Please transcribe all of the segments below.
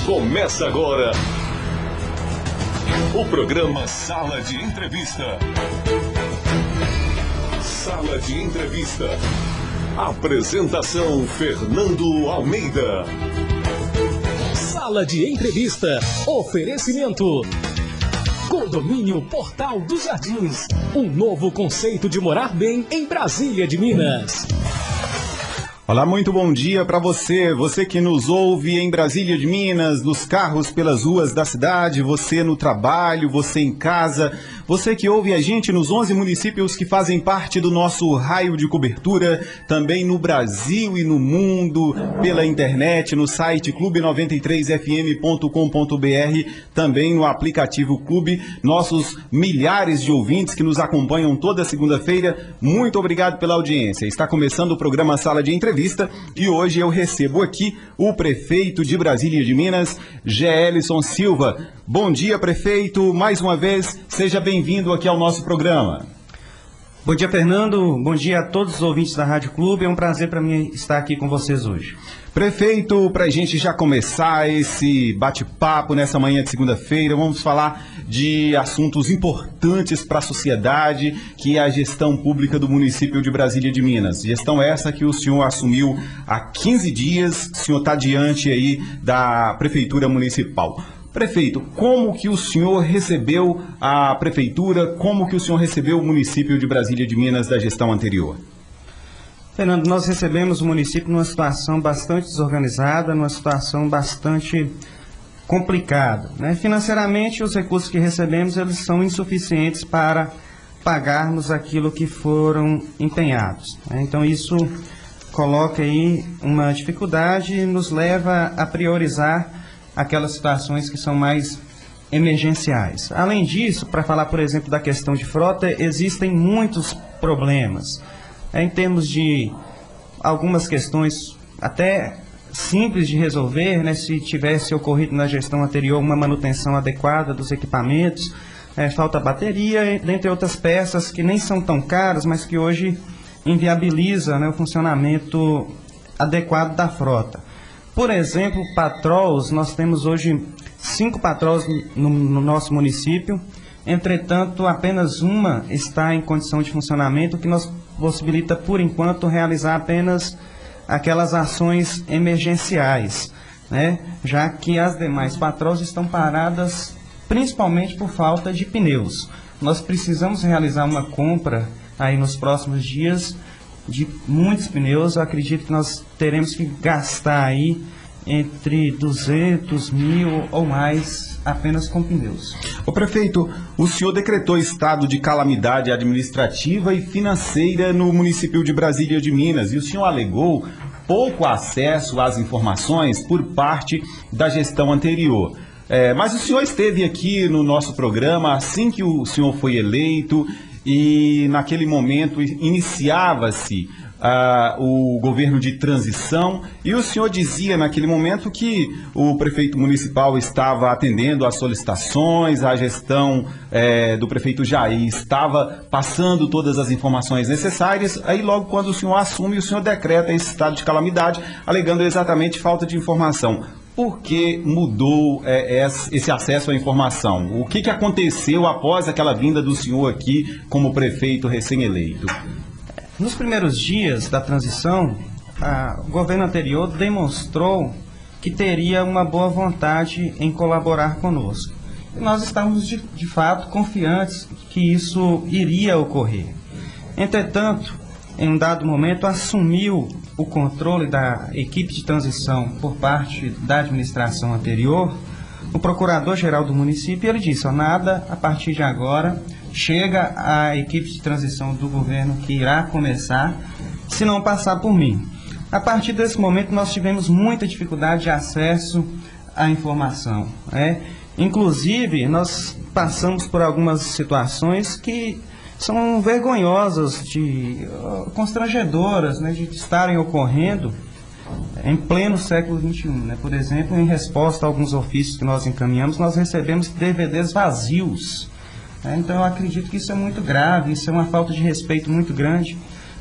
Começa agora o programa Sala de Entrevista. Sala de Entrevista. Apresentação Fernando Almeida. Sala de Entrevista. Oferecimento. Condomínio Portal dos Jardins. Um novo conceito de morar bem em Brasília de Minas. Olá, muito bom dia para você que nos ouve em Brasília de Minas, nos carros pelas ruas da cidade, você no trabalho, você em casa, você que ouve a gente nos 11 municípios que fazem parte do nosso raio de cobertura, também no Brasil e no mundo, pela internet, no site clube93fm.com.br, também no aplicativo Clube, nossos milhares de ouvintes que nos acompanham toda segunda-feira, muito obrigado pela audiência. Está começando o programa Sala de Entrevista e hoje eu recebo aqui o prefeito de Brasília de Minas, Geelison Silva. Bom dia, prefeito, mais uma vez, seja bem-vindo aqui ao nosso programa. Bom dia, Fernando, bom dia a todos os ouvintes da Rádio Clube, é um prazer para mim estar aqui com vocês hoje. Prefeito, para a gente já começar esse bate-papo nessa manhã de segunda-feira, vamos falar de assuntos importantes para a sociedade, que é a gestão pública do município de Brasília de Minas. Gestão essa que o senhor assumiu há 15 dias, o senhor está diante aí da Prefeitura Municipal. Prefeito, como que o senhor recebeu a Prefeitura, como que o senhor recebeu o município de Brasília de Minas da gestão anterior? Fernando, nós recebemos o município numa situação bastante desorganizada, numa situação bastante complicada, né? Financeiramente, os recursos que recebemos, eles são insuficientes para pagarmos aquilo que foram empenhados, né? Então, isso coloca aí uma dificuldade e nos leva a priorizar aquelas situações que são mais emergenciais. Além disso, para falar, por exemplo, da questão de frota, existem muitos problemas. Em termos de algumas questões até simples de resolver, né, se tivesse ocorrido na gestão anterior uma manutenção adequada dos equipamentos, falta bateria, dentre outras peças que nem são tão caras, mas que hoje inviabiliza, né, o funcionamento adequado da frota. Por exemplo, patrols, nós temos hoje 5 patrols no nosso município, entretanto, apenas uma está em condição de funcionamento, o que nos possibilita, por enquanto, realizar apenas aquelas ações emergenciais, né? Já que as demais patrols estão paradas principalmente por falta de pneus. Nós precisamos realizar uma compra aí nos próximos dias de muitos pneus. Eu acredito que nós teremos que gastar aí entre 200 mil ou mais apenas com pneus. Ô prefeito, o senhor decretou estado de calamidade administrativa e financeira no município de Brasília de Minas e o senhor alegou pouco acesso às informações por parte da gestão anterior. Mas o senhor esteve aqui no nosso programa assim que o senhor foi eleito e naquele momento iniciava-se o governo de transição e o senhor dizia naquele momento que o prefeito municipal estava atendendo às solicitações, a gestão do prefeito Jair estava passando todas as informações necessárias, aí logo quando o senhor assume, o senhor decreta esse estado de calamidade, alegando exatamente falta de informação. Por que mudou esse acesso à informação? O que aconteceu após aquela vinda do senhor aqui como prefeito recém-eleito? Nos primeiros dias da transição, o governo anterior demonstrou que teria uma boa vontade em colaborar conosco. E nós estávamos, de fato, confiantes que isso iria ocorrer. Entretanto, em um dado momento, assumiu o controle da equipe de transição por parte da administração anterior, o procurador-geral do município, e ele disse, nada a partir de agora chega a equipe de transição do governo que irá começar, se não passar por mim. A partir desse momento, nós tivemos muita dificuldade de acesso à informação, né? Inclusive, nós passamos por algumas situações que são vergonhosas, constrangedoras, né, de estarem ocorrendo em pleno século XXI. Né? Por exemplo, em resposta a alguns ofícios que nós encaminhamos, nós recebemos DVDs vazios. Então eu acredito que isso é muito grave, isso é uma falta de respeito muito grande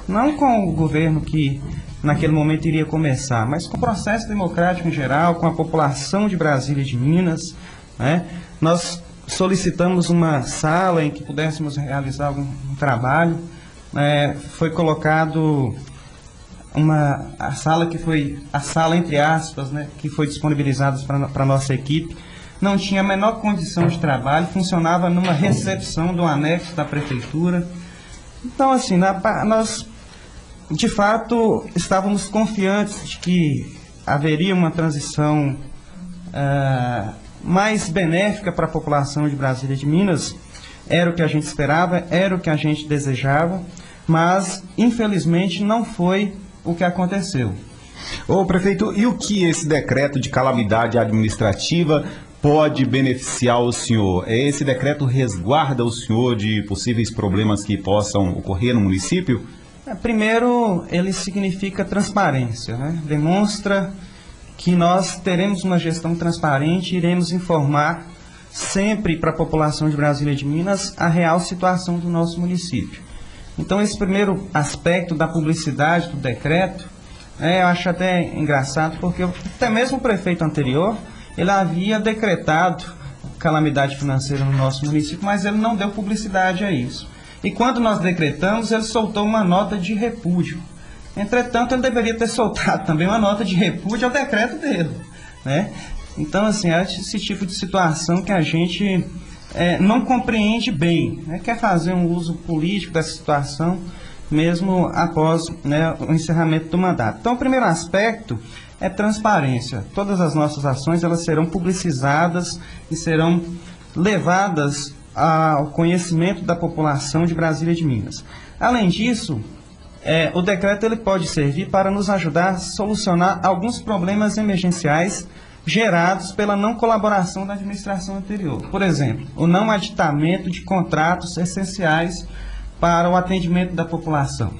não com o governo que naquele momento iria começar, mas com o processo democrático em geral, com a população de Brasília e de Minas, né? Nós solicitamos uma sala em que pudéssemos realizar um trabalho, foi colocado a sala que foi, a sala entre aspas, né, que foi disponibilizada para a nossa equipe, não tinha a menor condição de trabalho, funcionava numa recepção do anexo da prefeitura. Então, assim, nós, de fato, estávamos confiantes de que haveria uma transição mais benéfica para a população de Brasília e de Minas. Era o que a gente esperava, era o que a gente desejava, mas, infelizmente, não foi o que aconteceu. Ô, prefeito, e o que esse decreto de calamidade administrativa pode beneficiar o senhor? Esse decreto resguarda o senhor de possíveis problemas que possam ocorrer no município? Primeiro, ele significa transparência, né? Demonstra que nós teremos uma gestão transparente e iremos informar sempre para a população de Brasília e de Minas a real situação do nosso município. Então, esse primeiro aspecto da publicidade do decreto, eu acho até engraçado, porque até mesmo o prefeito anterior, ele havia decretado calamidade financeira no nosso município, mas ele não deu publicidade a isso. E quando nós decretamos, ele soltou uma nota de repúdio. Entretanto, ele deveria ter soltado também uma nota de repúdio ao decreto dele, né? Então, assim, é esse tipo de situação que a gente não compreende bem, né? Quer fazer um uso político dessa situação, mesmo após, né, o encerramento do mandato. Então, o primeiro aspecto é transparência. Todas as nossas ações, elas serão publicizadas e serão levadas ao conhecimento da população de Brasília e de Minas. Além disso, o decreto ele pode servir para nos ajudar a solucionar alguns problemas emergenciais gerados pela não colaboração da administração anterior. Por exemplo, o não aditamento de contratos essenciais para o atendimento da população.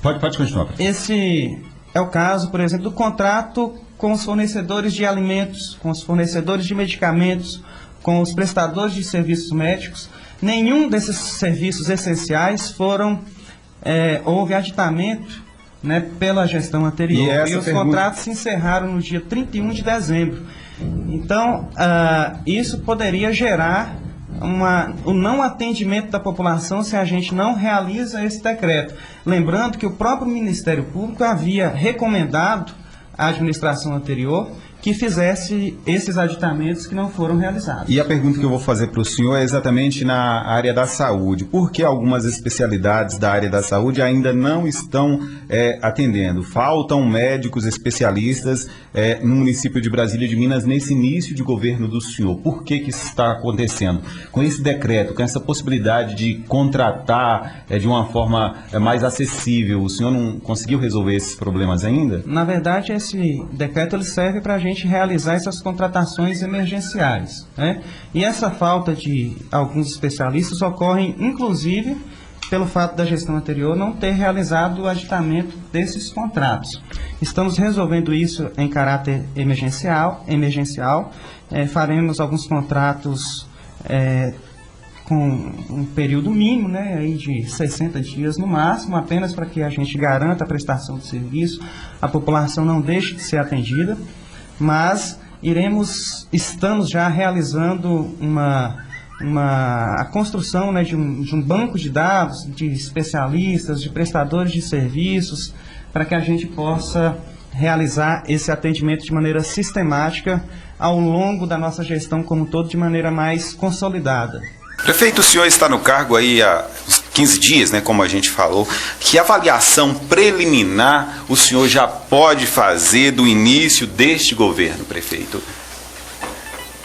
Pode continuar. Esse é o caso, por exemplo, do contrato com os fornecedores de alimentos, com os fornecedores de medicamentos, com os prestadores de serviços médicos. Nenhum desses serviços essenciais houve aditamento, né, pela gestão anterior. E os contratos se encerraram no dia 31 de dezembro. Então, isso poderia gerar o não atendimento da população se a gente não realiza esse decreto. Lembrando que o próprio Ministério Público havia recomendado à administração anterior que fizesse esses aditamentos que não foram realizados. E a pergunta que eu vou fazer para o senhor é exatamente na área da saúde. Por que algumas especialidades da área da saúde ainda não estão atendendo? Faltam médicos especialistas no município de Brasília de Minas nesse início de governo do senhor. Por que isso está acontecendo? Com esse decreto, com essa possibilidade de contratar de uma forma mais acessível, o senhor não conseguiu resolver esses problemas ainda? Na verdade, esse decreto ele serve para a gente realizar essas contratações emergenciais, né? E essa falta de alguns especialistas ocorre, inclusive, pelo fato da gestão anterior não ter realizado o aditamento desses contratos. Estamos resolvendo isso em caráter emergencial. Faremos alguns contratos com um período mínimo, né, aí de 60 dias no máximo, apenas para que a gente garanta a prestação de serviço, a população não deixe de ser atendida. Mas estamos já realizando a construção, né, de um banco de dados de especialistas, de prestadores de serviços, para que a gente possa realizar esse atendimento de maneira sistemática ao longo da nossa gestão como um todo, de maneira mais consolidada. Prefeito, o senhor está no cargo aí há 15 dias, né, como a gente falou. Que avaliação preliminar o senhor já pode fazer do início deste governo, prefeito?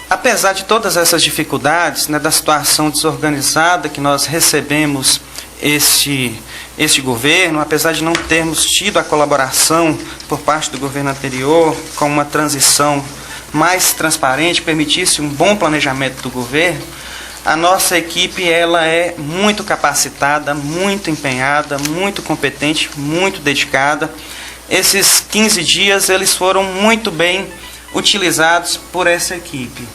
Apesar de todas essas dificuldades, né, da situação desorganizada que nós recebemos este governo, apesar de não termos tido a colaboração por parte do governo anterior com uma transição mais transparente, permitisse um bom planejamento do governo, a nossa equipe ela é muito capacitada, muito empenhada, muito competente, muito dedicada. Esses 15 dias eles foram muito bem utilizados por essa equipe.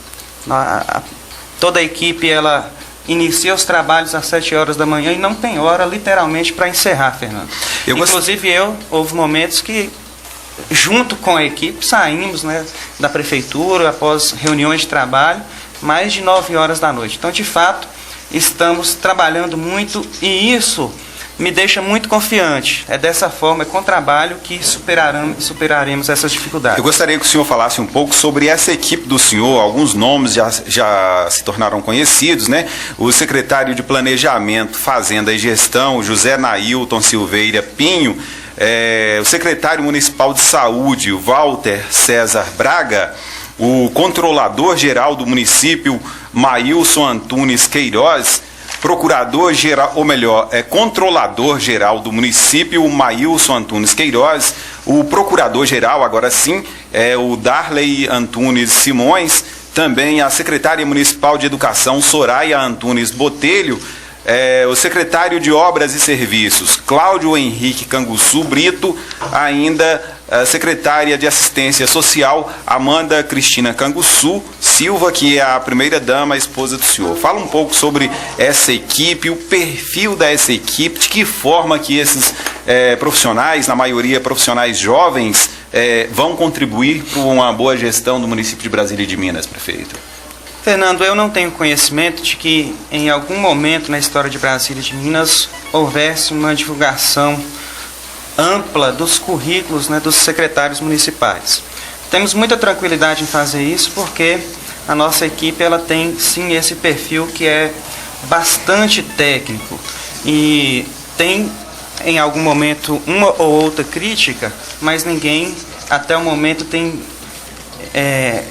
Toda a equipe ela inicia os trabalhos às 7 horas da manhã e não tem hora, literalmente, para encerrar, Fernando. Inclusive, houve momentos que, junto com a equipe, saímos, né, da prefeitura, após reuniões de trabalho, mais de 9 horas da noite. Então, de fato, estamos trabalhando muito e isso me deixa muito confiante. É dessa forma, é com trabalho que superaremos essas dificuldades. Eu gostaria que o senhor falasse um pouco sobre essa equipe do senhor. Alguns nomes já se tornaram conhecidos, né? O secretário de Planejamento, Fazenda e Gestão, José Nailton Silveira Pinho, o secretário municipal de Saúde, Walter César Braga, o controlador-geral do município, Maílson Antunes Queiroz, procurador-geral, ou melhor, controlador-geral do município, Maílson Antunes Queiroz, o procurador-geral, agora sim, o Darley Antunes Simões, também a secretária municipal de Educação, Soraya Antunes Botelho, o secretário de Obras e Serviços, Cláudio Henrique Canguçu Brito, ainda a secretária de Assistência Social, Amanda Cristina Canguçu Silva, que é a primeira-dama, a esposa do senhor. Fala um pouco sobre essa equipe, o perfil dessa equipe, de que forma que esses profissionais, na maioria profissionais jovens, vão contribuir para uma boa gestão do município de Brasília de Minas, prefeito. Fernando, eu não tenho conhecimento de que em algum momento na história de Brasília de Minas houvesse uma divulgação ampla dos currículos, né, dos secretários municipais. Temos muita tranquilidade em fazer isso porque a nossa equipe ela tem sim esse perfil que é bastante técnico e tem em algum momento uma ou outra crítica, mas ninguém até o momento tem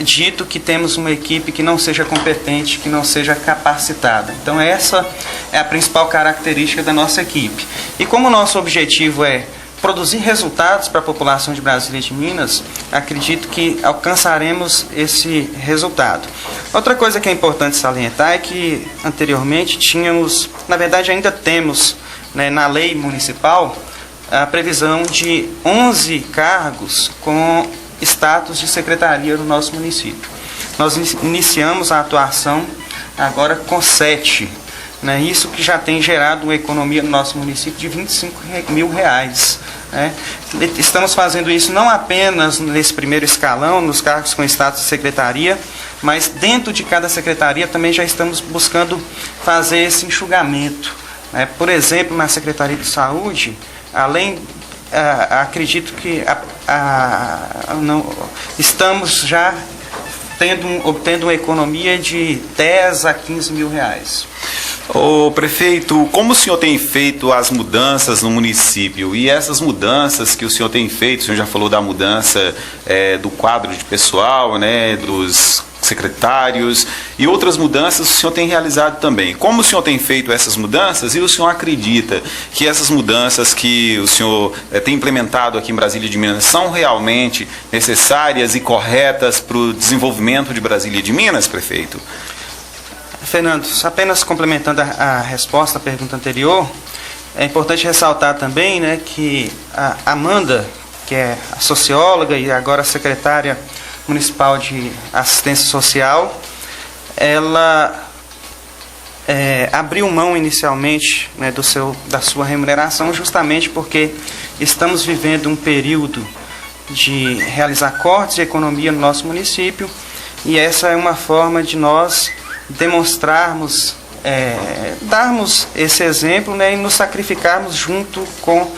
dito que temos uma equipe que não seja competente, que não seja capacitada. Então essa é a principal característica da nossa equipe. E como o nosso objetivo é produzir resultados para a população de Brasília de Minas, acredito que alcançaremos esse resultado. Outra coisa que é importante salientar é que anteriormente tínhamos, na verdade ainda temos, né, na lei municipal, a previsão de 11 cargos com status de secretaria no nosso município. Nós iniciamos a atuação agora com 7, né? Isso que já tem gerado uma economia no nosso município de R$25 mil. Né? Estamos fazendo isso não apenas nesse primeiro escalão, nos cargos com status de secretaria, mas dentro de cada secretaria também já estamos buscando fazer esse enxugamento. Né? Por exemplo, na Secretaria de Saúde, além acredito que estamos já obtendo uma economia de R$10 a R$15 mil. Ô prefeito, como o senhor tem feito as mudanças no município? E essas mudanças que o senhor tem feito, o senhor já falou da mudança do quadro de pessoal, né, dos secretários e outras mudanças o senhor tem realizado também. Como o senhor tem feito essas mudanças e o senhor acredita que essas mudanças que o senhor tem implementado aqui em Brasília de Minas são realmente necessárias e corretas para o desenvolvimento de Brasília de Minas, prefeito? Fernando, apenas complementando a resposta à pergunta anterior, é importante ressaltar também, né, que a Amanda, que é a socióloga e agora secretária municipal de assistência social, ela abriu mão inicialmente, né, da sua remuneração, justamente porque estamos vivendo um período de realizar cortes de economia no nosso município e essa é uma forma de nós demonstrarmos, darmos esse exemplo, né, e nos sacrificarmos junto com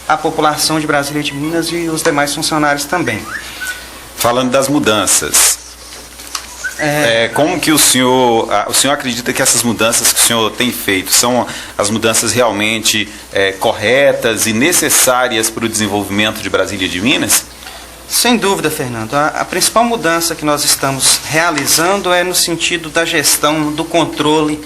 a população de Brasília de Minas e os demais funcionários também. Falando das mudanças, como que o senhor acredita que essas mudanças que o senhor tem feito são as mudanças realmente corretas e necessárias para o desenvolvimento de Brasília de Minas? Sem dúvida, Fernando. A principal mudança que nós estamos realizando é no sentido da gestão, do controle,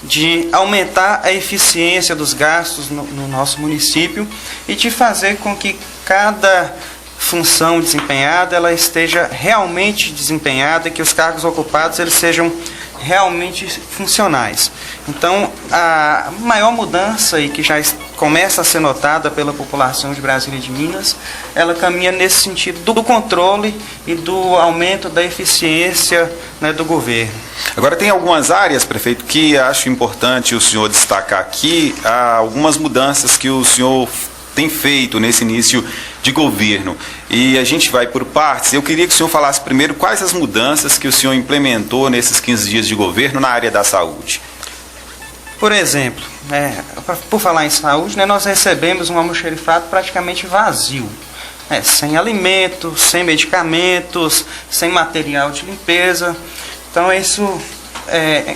de aumentar a eficiência dos gastos no nosso município e de fazer com que cada função desempenhada ela esteja realmente desempenhada e que os cargos ocupados eles sejam realmente funcionais. Então, a maior mudança e que já começa a ser notada pela população de Brasília e de Minas, ela caminha nesse sentido do controle e do aumento da eficiência, né, do governo. Agora, tem algumas áreas, prefeito, que acho importante o senhor destacar aqui, algumas mudanças que o senhor tem feito nesse início de governo. E a gente vai por partes. Eu queria que o senhor falasse primeiro quais as mudanças que o senhor implementou nesses 15 dias de governo na área da saúde. Por exemplo, por falar em saúde, né, nós recebemos um almoxarifado praticamente vazio, sem alimento, sem medicamentos, sem material de limpeza. Então isso,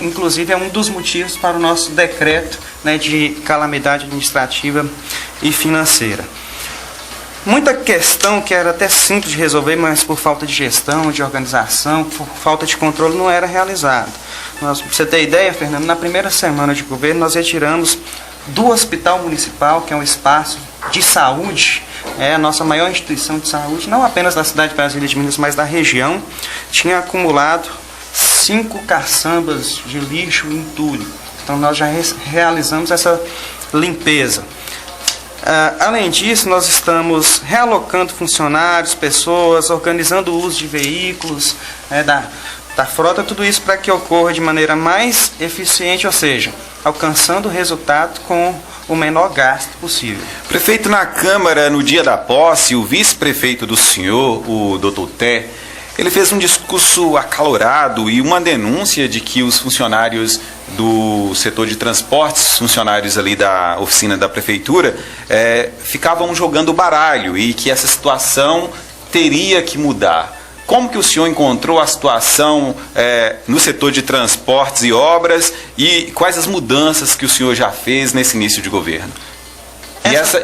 inclusive, é um dos motivos para o nosso decreto, né, de calamidade administrativa e financeira. Muita questão que era até simples de resolver, mas por falta de gestão, de organização, por falta de controle, não era realizada. Para você ter ideia, Fernando, na primeira semana de governo nós retiramos do Hospital Municipal, que é um espaço de saúde, a nossa maior instituição de saúde, não apenas da cidade de Brasília de Minas, mas da região, tinha acumulado 5 caçambas de lixo e entulho. Então nós já realizamos essa limpeza. Além disso, nós estamos realocando funcionários, pessoas, organizando o uso de veículos, da frota, tudo isso para que ocorra de maneira mais eficiente, ou seja, alcançando o resultado com o menor gasto possível. Prefeito, na Câmara, no dia da posse, o vice-prefeito do senhor, o Dr. Té, ele fez um discurso acalorado e uma denúncia de que os funcionários do setor de transportes, funcionários ali da oficina da prefeitura, ficavam jogando baralho e que essa situação teria que mudar. Como que o senhor encontrou a situação no setor de transportes e obras e quais as mudanças que o senhor já fez nesse início de governo?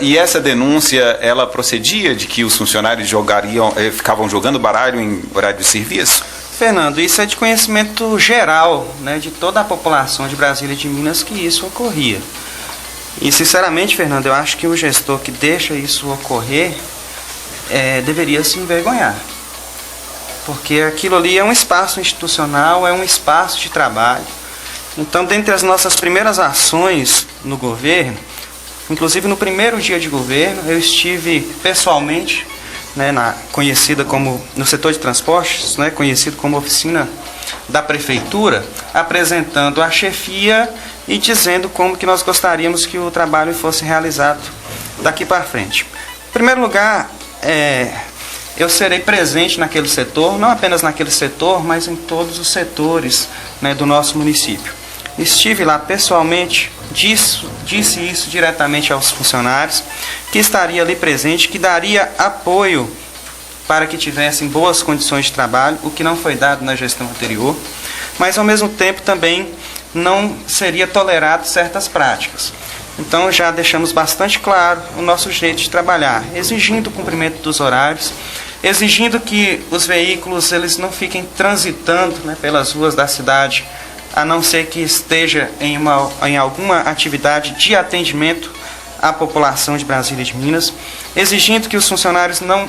E essa denúncia, ela procedia de que os funcionários ficavam jogando baralho em horário de serviço? Fernando, isso é de conhecimento geral, né, de toda a população de Brasília e de Minas que isso ocorria. E, sinceramente, Fernando, eu acho que o gestor que deixa isso ocorrer deveria se envergonhar. Porque aquilo ali é um espaço institucional, é um espaço de trabalho. Então, dentre as nossas primeiras ações no governo, inclusive no primeiro dia de governo, eu estive pessoalmente, conhecida como, no setor de transportes, conhecido como oficina da prefeitura, apresentando a chefia e dizendo como que nós gostaríamos que o trabalho fosse realizado daqui para frente. Em primeiro lugar, eu serei presente naquele setor, não apenas naquele setor, mas em todos os setores, do nosso município. Estive lá pessoalmente, disse isso diretamente aos funcionários, que estaria ali presente, que daria apoio para que tivessem boas condições de trabalho, o que não foi dado na gestão anterior, mas ao mesmo tempo também não seria tolerado certas práticas. Então já deixamos bastante claro o nosso jeito de trabalhar, exigindo o cumprimento dos horários, exigindo que os veículos eles não fiquem transitando pelas ruas da cidade, a não ser que esteja em alguma atividade de atendimento à população de Brasília e de Minas, exigindo que os funcionários não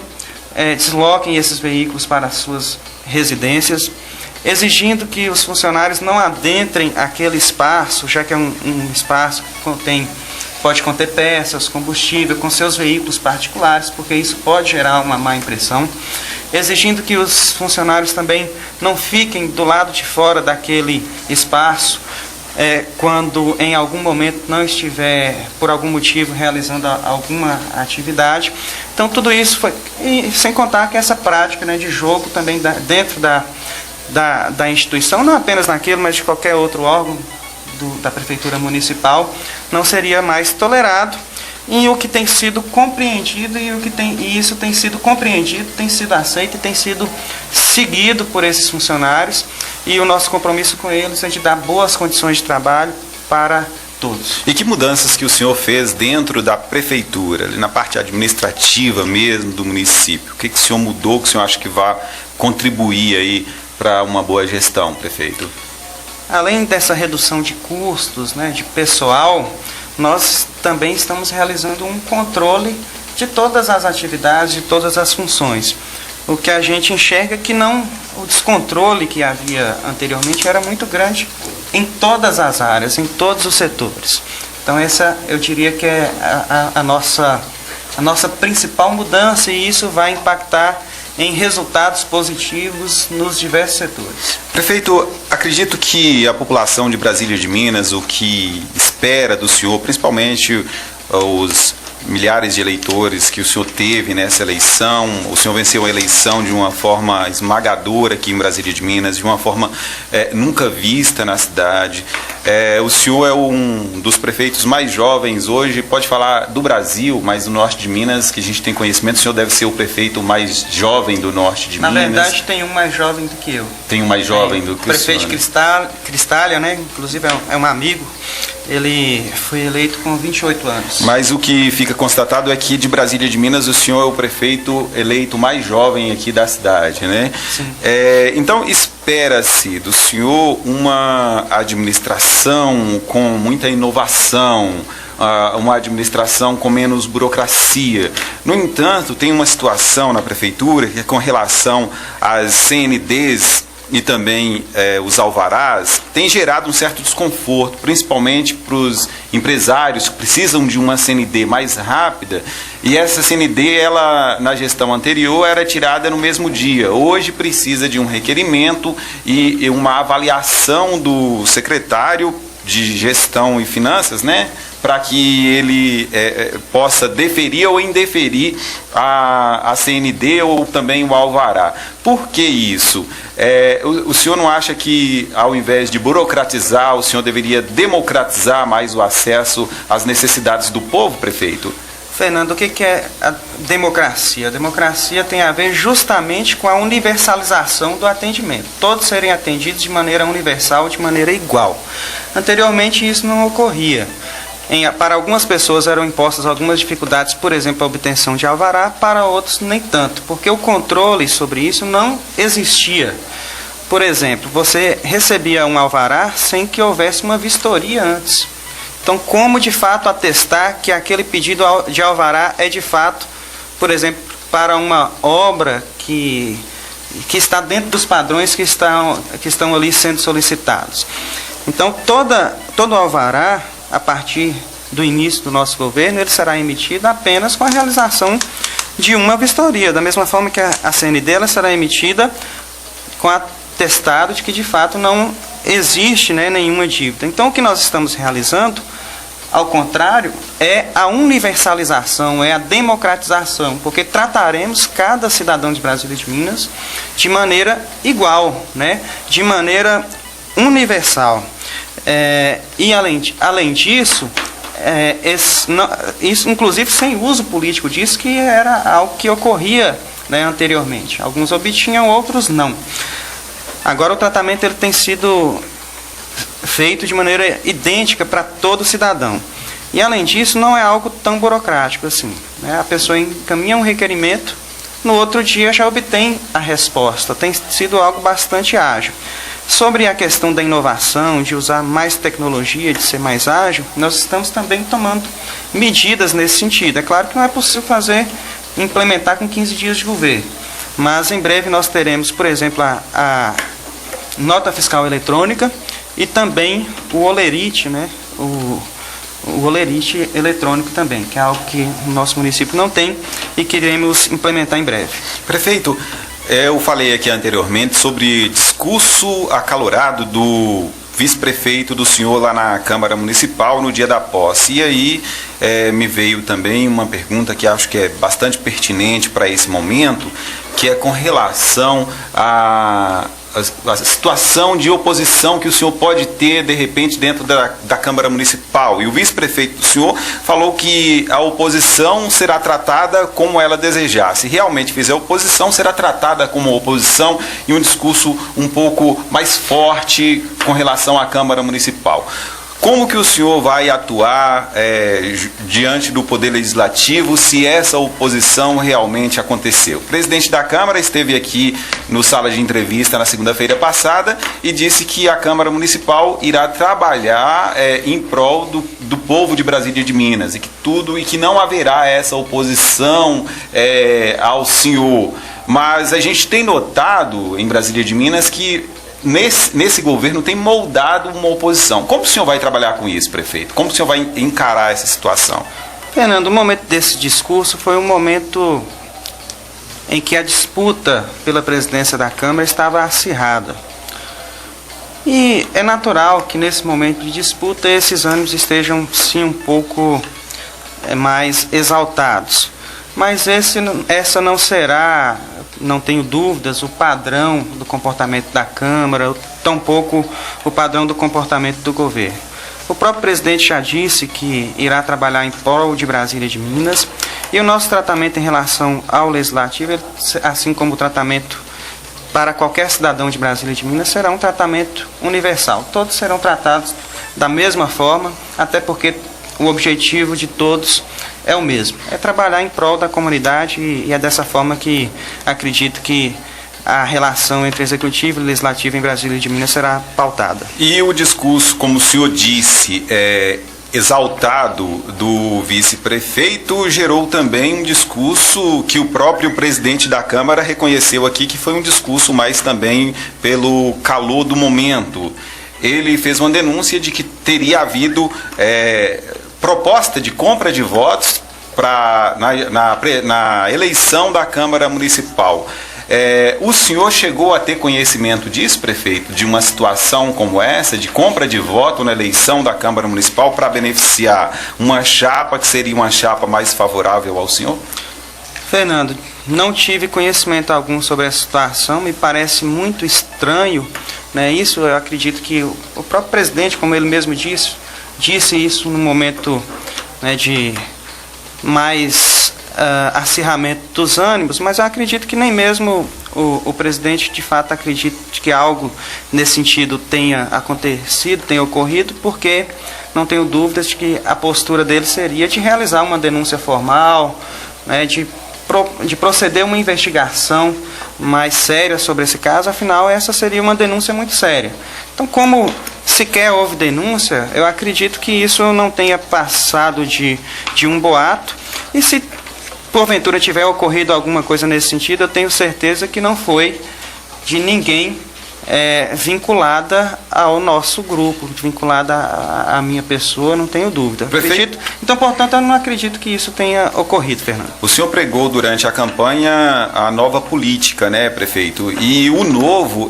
desloquem esses veículos para as suas residências, exigindo que os funcionários não adentrem aquele espaço, já que é um espaço que pode conter peças, combustível, com seus veículos particulares, porque isso pode gerar uma má impressão, exigindo que os funcionários também não fiquem do lado de fora daquele espaço, quando em algum momento não estiver, por algum motivo, realizando alguma atividade. Então tudo isso foi, e sem contar que essa prática de jogo também dentro da instituição, não apenas naquilo, mas de qualquer outro órgão da Prefeitura Municipal, não seria mais tolerado, e o que tem sido compreendido e isso tem sido compreendido, tem sido aceito e tem sido seguido por esses funcionários, e o nosso compromisso com eles é de dar boas condições de trabalho para todos. E que mudanças que o senhor fez dentro da prefeitura, na parte administrativa mesmo do município? O que o senhor mudou, que o senhor acha que vai contribuir aí para uma boa gestão, prefeito? Além dessa redução de custos, de pessoal, nós também estamos realizando um controle de todas as atividades, de todas as funções. O que a gente enxerga que o descontrole que havia anteriormente era muito grande em todas as áreas, em todos os setores. Então essa eu diria que é a nossa principal mudança, e isso vai impactar em resultados positivos nos diversos setores. Prefeito, acredito que a população de Brasília de Minas, o que espera do senhor, principalmente os milhares de eleitores que o senhor teve nessa eleição, o senhor venceu a eleição de uma forma esmagadora aqui em Brasília de Minas, de uma forma nunca vista na cidade. O senhor é um dos prefeitos mais jovens hoje, pode falar do Brasil, mas do norte de Minas, que a gente tem conhecimento, o senhor deve ser o prefeito mais jovem do norte de Minas. Na verdade, tem um mais jovem do que eu. Tem um mais jovem do que o senhor. O prefeito de Cristália, né? Inclusive é um amigo. Ele foi eleito com 28 anos. Mas o que fica constatado é que de Brasília de Minas o senhor é o prefeito eleito mais jovem aqui da cidade, né? Sim. Então espera-se do senhor uma administração com muita inovação, uma administração com menos burocracia. No entanto, tem uma situação na prefeitura que é com relação às CNDs e também os alvarás, tem gerado um certo desconforto, principalmente para os empresários que precisam de uma CND mais rápida, e essa CND, ela, na gestão anterior, era tirada no mesmo dia. Hoje precisa de um requerimento e uma avaliação do secretário de Gestão e Finanças, né, para que ele possa deferir ou indeferir a CND ou também o alvará. Por que isso? O senhor não acha que, ao invés de burocratizar, o senhor deveria democratizar mais o acesso às necessidades do povo, prefeito? Fernando, o que é a democracia? A democracia tem a ver justamente com a universalização do atendimento. Todos serem atendidos de maneira universal, de maneira igual. Anteriormente isso não ocorria. Para algumas pessoas eram impostas algumas dificuldades, por exemplo, a obtenção de alvará, para outros nem tanto, porque o controle sobre isso não existia. Por exemplo, você recebia um alvará sem que houvesse uma vistoria antes. Então, como de fato atestar que aquele pedido de alvará é de fato, por exemplo, para uma obra que está dentro dos padrões que estão ali sendo solicitados? Então, todo alvará, a partir do início do nosso governo, ele será emitido apenas com a realização de uma vistoria. Da mesma forma que a CND ela será emitida com atestado de que de fato não existe, né, nenhuma dívida. Então o que nós estamos realizando, ao contrário, é a universalização, é a democratização, porque trataremos cada cidadão de Brasília de Minas de maneira igual, né, de maneira universal. E além disso, isso inclusive sem uso político disso, que era algo que ocorria, né, anteriormente. Alguns obtinham, outros não. Agora o tratamento ele tem sido feito de maneira idêntica para todo cidadão. E além disso, não é algo tão burocrático assim, né? A pessoa encaminha um requerimento, no outro dia já obtém a resposta. Tem sido algo bastante ágil. Sobre a questão da inovação, de usar mais tecnologia, de ser mais ágil, nós estamos também tomando medidas nesse sentido. É claro que não é possível implementar com 15 dias de governo, mas em breve nós teremos, por exemplo, a nota fiscal eletrônica e também o Olerite, né? O Olerite eletrônico também, que é algo que o nosso município não tem e queremos implementar em breve. Prefeito, eu falei aqui anteriormente sobre discurso acalorado do vice-prefeito do senhor lá na Câmara Municipal no dia da posse. E aí me veio também uma pergunta que acho que é bastante pertinente para esse momento, que é com relação a situação de oposição que o senhor pode ter, de repente, dentro da Câmara Municipal. E o vice-prefeito do senhor falou que a oposição será tratada como ela desejar. Se realmente fizer oposição, será tratada como oposição, e um discurso um pouco mais forte com relação à Câmara Municipal. Como que o senhor vai atuar diante do Poder Legislativo se essa oposição realmente aconteceu? O presidente da Câmara esteve aqui no sala de entrevista na segunda-feira passada e disse que a Câmara Municipal irá trabalhar em prol do povo de Brasília de Minas e que não haverá essa oposição ao senhor. Mas a gente tem notado em Brasília de Minas que nesse governo tem moldado uma oposição. Como o senhor vai trabalhar com isso, prefeito? Como o senhor vai encarar essa situação? Fernando, o momento desse discurso foi um momento em que a disputa pela presidência da Câmara estava acirrada. E é natural que nesse momento de disputa esses ânimos estejam sim um pouco mais exaltados. Mas essa não será, não tenho dúvidas, o padrão do comportamento da Câmara, tampouco o padrão do comportamento do governo. O próprio presidente já disse que irá trabalhar em prol de Brasília e de Minas, e o nosso tratamento em relação ao Legislativo, assim como o tratamento para qualquer cidadão de Brasília e de Minas, será um tratamento universal. Todos serão tratados da mesma forma, até porque o objetivo de todos é o mesmo, é trabalhar em prol da comunidade, e é dessa forma que acredito que a relação entre Executivo e Legislativo em Brasília e de Minas será pautada. E o discurso, como o senhor disse, exaltado do vice-prefeito, gerou também um discurso que o próprio presidente da Câmara reconheceu aqui, que foi um discurso mais também pelo calor do momento. Ele fez uma denúncia de que teria havido proposta de compra de votos na eleição da Câmara Municipal. O senhor chegou a ter conhecimento disso, prefeito, de uma situação como essa, de compra de voto na eleição da Câmara Municipal para beneficiar uma chapa que seria uma chapa mais favorável ao senhor? Fernando, não tive conhecimento algum sobre essa situação, me parece muito estranho, né? Isso eu acredito que o próprio presidente, como ele mesmo disse isso no momento, né, de mais acirramento dos ânimos, mas eu acredito que nem mesmo o presidente de fato acredita que algo nesse sentido tenha acontecido, tenha ocorrido, porque não tenho dúvidas de que a postura dele seria de realizar uma denúncia formal, né, de proceder uma investigação mais séria sobre esse caso. Afinal, essa seria uma denúncia muito séria. Então, como sequer houve denúncia, eu acredito que isso não tenha passado de um boato, e se porventura tiver ocorrido alguma coisa nesse sentido, eu tenho certeza que não foi de ninguém vinculada ao nosso grupo, vinculada à minha pessoa, não tenho dúvida. Prefeito? Então, portanto, eu não acredito que isso tenha ocorrido, Fernando. O senhor pregou durante a campanha a nova política, né, prefeito? E o novo,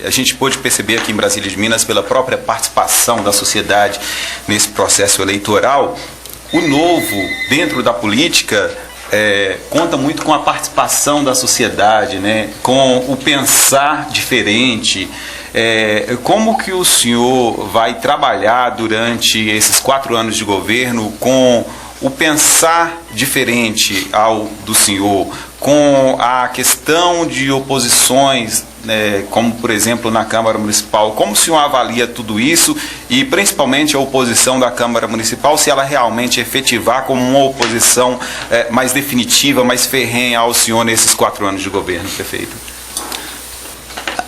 a gente pôde perceber aqui em Brasília de Minas, pela própria participação da sociedade nesse processo eleitoral, o novo, dentro da política, conta muito com a participação da sociedade, né? Com o pensar diferente. Como que o senhor vai trabalhar durante esses 4 anos de governo com o pensar diferente ao do senhor, com a questão de oposições, como por exemplo na Câmara Municipal? Como o senhor avalia tudo isso, e principalmente a oposição da Câmara Municipal, se ela realmente efetivar como uma oposição mais definitiva, mais ferrenha ao senhor nesses 4 anos de governo, prefeito?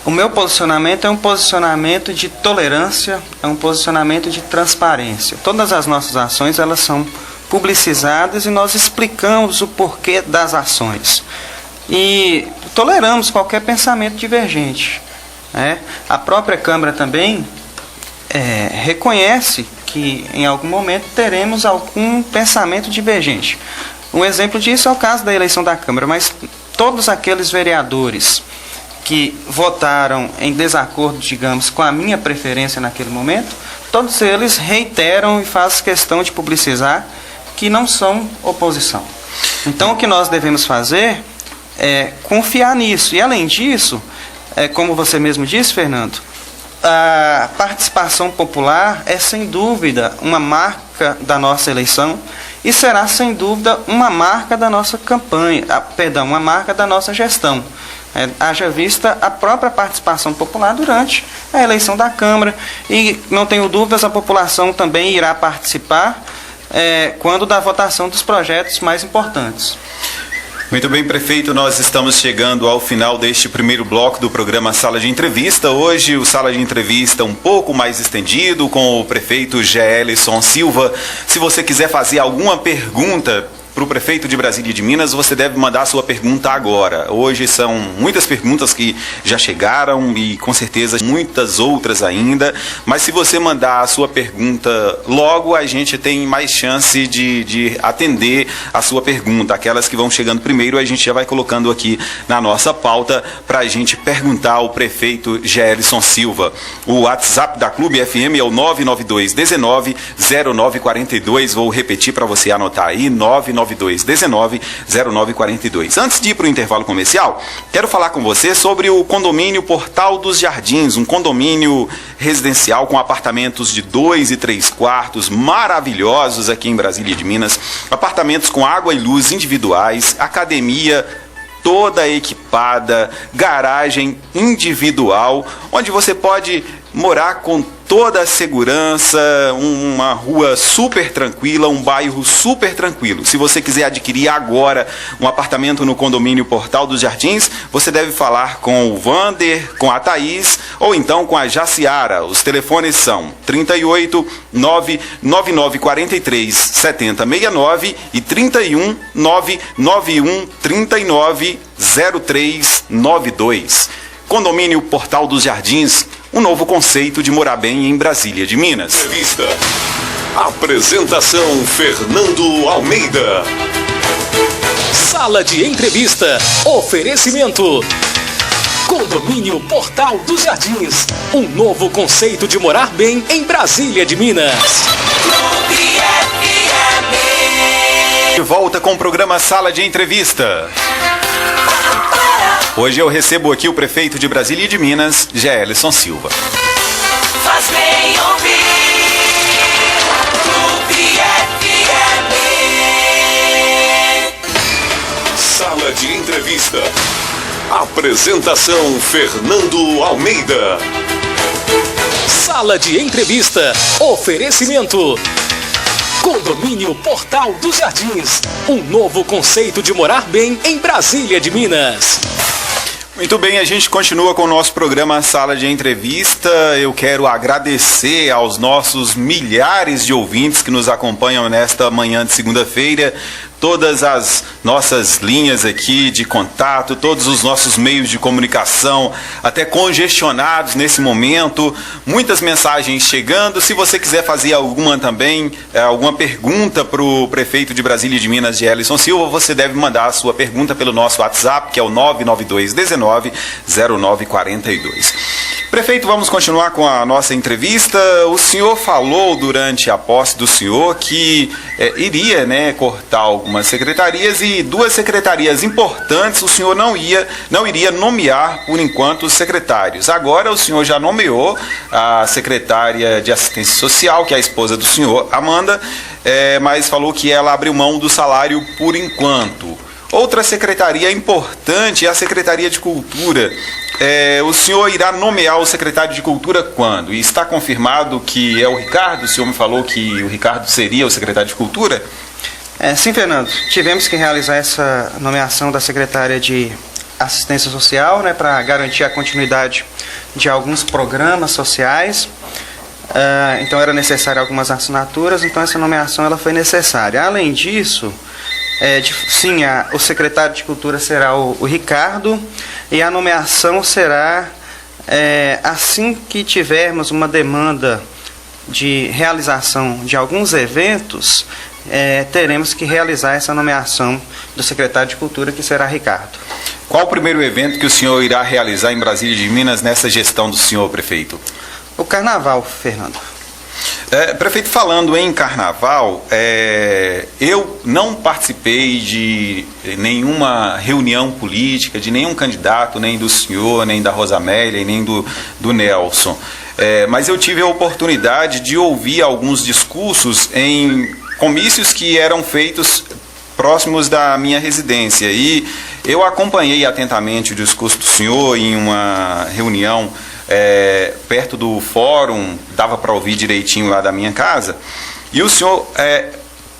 O meu posicionamento é um posicionamento de tolerância, é um posicionamento de transparência. Todas as nossas ações, elas são publicizadas e nós explicamos o porquê das ações. E toleramos qualquer pensamento divergente, né? A própria Câmara também reconhece que em algum momento teremos algum pensamento divergente. Um exemplo disso é o caso da eleição da Câmara, mas todos aqueles vereadores que votaram em desacordo, digamos, com a minha preferência naquele momento, todos eles reiteram e fazem questão de publicizar que não são oposição. Então, o que nós devemos fazer é confiar nisso. E, além disso, como você mesmo disse, Fernando, a participação popular é, sem dúvida, uma marca da nossa eleição e será, sem dúvida, uma marca da nossa campanha, uma marca da nossa gestão. Haja vista a própria participação popular durante a eleição da Câmara. E, não tenho dúvidas, a população também irá participar quando da votação dos projetos mais importantes. Muito bem, prefeito, nós estamos chegando ao final deste primeiro bloco do programa Sala de Entrevista. Hoje o Sala de Entrevista um pouco mais estendido, com o prefeito Gelson Silva. Se você quiser fazer alguma pergunta para o prefeito de Brasília de Minas, você deve mandar a sua pergunta agora. Hoje são muitas perguntas que já chegaram e com certeza muitas outras ainda, mas se você mandar a sua pergunta logo, a gente tem mais chance de atender a sua pergunta. Aquelas que vão chegando primeiro, a gente já vai colocando aqui na nossa pauta para a gente perguntar ao prefeito Gelson Silva. O WhatsApp da Clube FM é o 992190942. Vou repetir para você anotar aí, 992190942. Antes de ir para o intervalo comercial, quero falar com você sobre o condomínio Portal dos Jardins, um condomínio residencial com apartamentos de 2 e 3 quartos, maravilhosos aqui em Brasília de Minas, apartamentos com água e luz individuais, academia toda equipada, garagem individual, onde você pode morar com toda a segurança, uma rua super tranquila, um bairro super tranquilo. Se você quiser adquirir agora um apartamento no condomínio Portal dos Jardins, você deve falar com o Vander, com a Thaís ou então com a Jaciara. Os telefones são 38 99943 7069 e 31 991 39 0392. Condomínio Portal dos Jardins, um novo conceito de morar bem em Brasília de Minas. Entrevista. Apresentação Fernando Almeida. Sala de entrevista. Oferecimento. Condomínio Portal dos Jardins. Um novo conceito de morar bem em Brasília de Minas. De volta com o programa Sala de Entrevista. Hoje eu recebo aqui o prefeito de Brasília de Minas, Gelson Silva. Faz bem ouvir. Clube FM. Sala de entrevista. Apresentação Fernando Almeida. Sala de entrevista. Oferecimento. Condomínio Portal dos Jardins. Um novo conceito de morar bem em Brasília de Minas. Muito bem, a gente continua com o nosso programa Sala de Entrevista. Eu quero agradecer aos nossos milhares de ouvintes que nos acompanham nesta manhã de segunda-feira. Todas as nossas linhas aqui de contato, todos os nossos meios de comunicação, até congestionados nesse momento, muitas mensagens chegando. Se você quiser fazer alguma também, alguma pergunta para o prefeito de Brasília de Minas, Gelson Silva, você deve mandar a sua pergunta pelo nosso WhatsApp, que é o 992190942. Prefeito, vamos continuar com a nossa entrevista. O senhor falou durante a posse do senhor que iria, cortar algumas secretarias e 2 secretarias importantes o senhor não iria nomear por enquanto os secretários. Agora o senhor já nomeou a secretária de Assistência Social, que é a esposa do senhor, Amanda, mas falou que ela abriu mão do salário por enquanto. Outra secretaria importante é a Secretaria de Cultura. O senhor irá nomear o secretário de Cultura quando? E está confirmado que é o Ricardo? O senhor me falou que o Ricardo seria o secretário de Cultura? Sim, Fernando. Tivemos que realizar essa nomeação da secretária de Assistência Social, para garantir a continuidade de alguns programas sociais. Então era necessário algumas assinaturas, então essa nomeação ela foi necessária. Além disso, o secretário de Cultura será o Ricardo, e a nomeação será assim que tivermos uma demanda de realização de alguns eventos, teremos que realizar essa nomeação do secretário de Cultura, que será Ricardo. Qual o primeiro evento que o senhor irá realizar em Brasília de Minas nessa gestão do senhor, prefeito? O Carnaval, Fernando. Prefeito, falando em Carnaval, eu não participei de nenhuma reunião política, de nenhum candidato, nem do senhor, nem da Rosamélia, nem do Nelson. Mas eu tive a oportunidade de ouvir alguns discursos em comícios que eram feitos próximos da minha residência. E eu acompanhei atentamente o discurso do senhor em uma reunião perto do fórum, dava para ouvir direitinho lá da minha casa, e o senhor